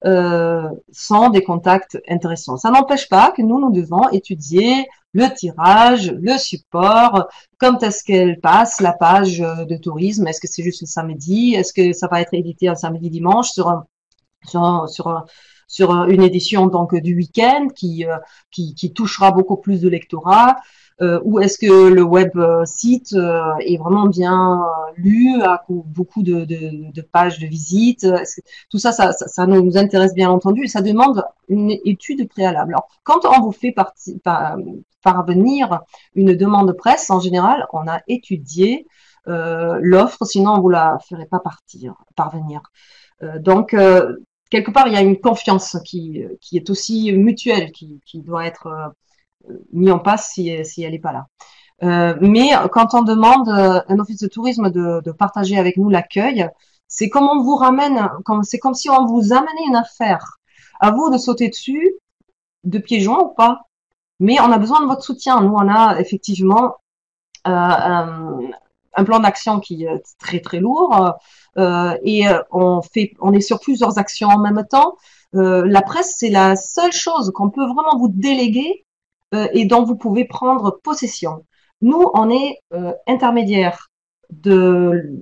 sont des contacts intéressants. Ça n'empêche pas que nous devons étudier le tirage, le support, quand est-ce qu'elle passe, la page de tourisme, est-ce que c'est juste le samedi, est-ce que ça va être édité un samedi dimanche sur, un, sur, un, sur une édition donc du week-end qui touchera beaucoup plus de lectorat, ou est-ce que le web site est vraiment bien lu, a beaucoup de pages de visite. Tout ça, ça nous intéresse bien entendu et ça demande une étude préalable. Alors, quand on vous fait parvenir une demande de presse, en général, on a étudié l'offre, sinon on vous la ferait pas parvenir. Donc, quelque part, il y a une confiance qui est aussi mutuelle, qui doit être mise en place si elle n'est pas là. Mais quand on demande un office de tourisme de partager avec nous l'accueil, c'est comme on vous ramène, c'est comme si on vous amenait une affaire. À vous de sauter dessus, de pieds joints ou pas. Mais on a besoin de votre soutien. Nous, on a effectivement un plan d'action qui est très très lourd on est sur plusieurs actions en même temps. La presse, c'est la seule chose qu'on peut vraiment vous déléguer et dont vous pouvez prendre possession. Nous, on est intermédiaire de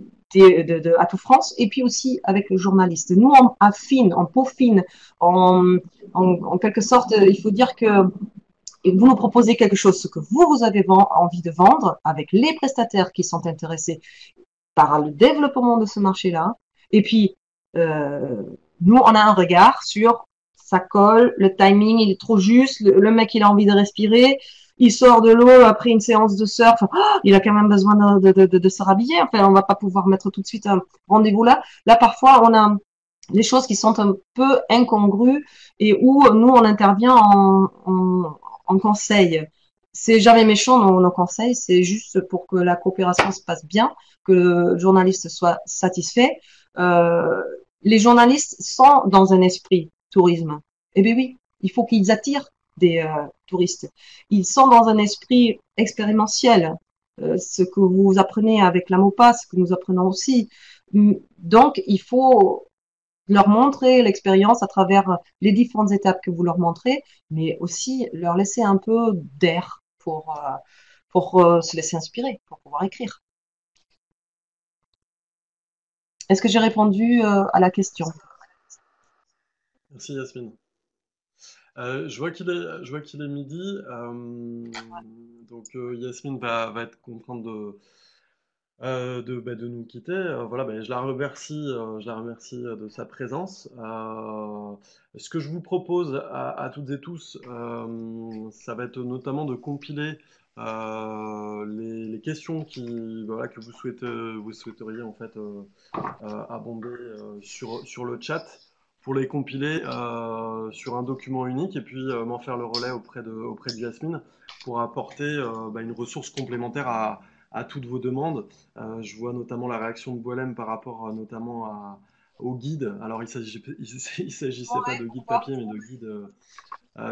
Atout France et puis aussi avec le journaliste. Nous, on affine, on peaufine, en quelque sorte, il faut dire que vous nous proposez quelque chose, ce que vous avez envie de vendre avec les prestataires qui sont intéressés par le développement de ce marché-là. Et puis, nous, on a un regard sur ça colle, le timing, il est trop juste, le mec, il a envie de respirer, il sort de l'eau après une séance de surf, oh, il a quand même besoin de se rhabiller. Enfin, on va pas pouvoir mettre tout de suite un rendez-vous là. Là, parfois, on a des choses qui sont un peu incongrues et où nous, on intervient en conseil. C'est jamais méchant nos conseils, c'est juste pour que la coopération se passe bien, que le journaliste soit satisfait. Euh, les journalistes sont dans un esprit tourisme. Eh bien oui, il faut qu'ils attirent des touristes. Ils sont dans un esprit expérimentiel. Ce que vous apprenez avec la MOPA, ce que nous apprenons aussi. Donc, il faut leur montrer l'expérience à travers les différentes étapes que vous leur montrez, mais aussi leur laisser un peu d'air pour se laisser inspirer, pour pouvoir écrire. Est-ce que j'ai répondu à la question? Merci Yasmine. Je vois qu'il est midi, donc Yasmine va être contrainte de nous quitter. Voilà, ben, je la remercie de sa présence. Ce que je vous propose à toutes et tous, ça va être notamment de compiler les questions voilà, que vous souhaiteriez en fait abonder sur le chat pour les compiler sur un document unique et puis m'en faire le relais auprès de Jasmine pour apporter une ressource complémentaire à toutes vos demandes. Je vois notamment la réaction de Boilem par rapport notamment au guide. Alors il s'agissait pas Ouais, de guide pourquoi? papier, mais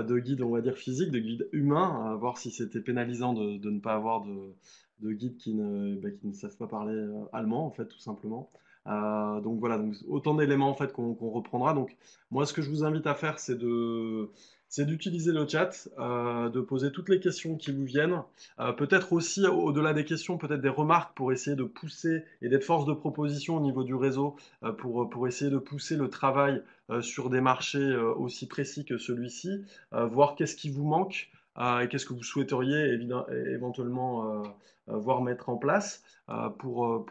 de guide, on va dire physique, de guide humain, à voir si c'était pénalisant de ne pas avoir de guides qui ne savent pas parler allemand, en fait, tout simplement. Donc voilà, donc autant d'éléments en fait qu'on reprendra. Donc moi, ce que je vous invite à faire, c'est d'utiliser le chat, de poser toutes les questions qui vous viennent. Peut-être aussi, au-delà des questions, peut-être des remarques pour essayer de pousser et d'être force de proposition au niveau du réseau pour essayer de pousser le travail sur des marchés aussi précis que celui-ci, voir qu'est-ce qui vous manque et qu'est-ce que vous souhaiteriez éventuellement voir mettre en place pour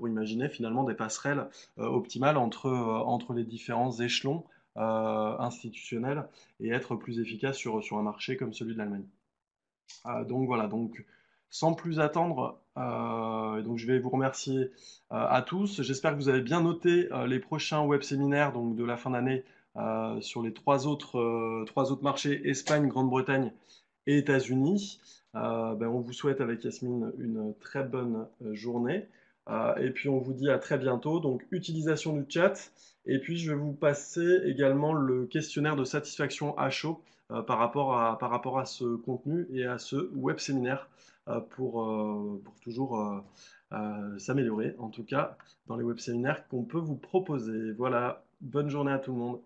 imaginer finalement des passerelles optimales entre les différents échelons institutionnels et être plus efficace sur un marché comme celui de l'Allemagne. Donc voilà, donc sans plus attendre, donc je vais vous remercier à tous. J'espère que vous avez bien noté les prochains web séminaires donc de la fin d'année sur les trois autres marchés, Espagne, Grande-Bretagne et États-Unis. On vous souhaite avec Yasmine une très bonne journée. Et puis on vous dit à très bientôt. Donc utilisation du chat. Et puis je vais vous passer également le questionnaire de satisfaction à chaud par rapport à ce contenu et à ce web séminaire pour toujours s'améliorer, en tout cas dans les web séminaires qu'on peut vous proposer. Voilà, bonne journée à tout le monde.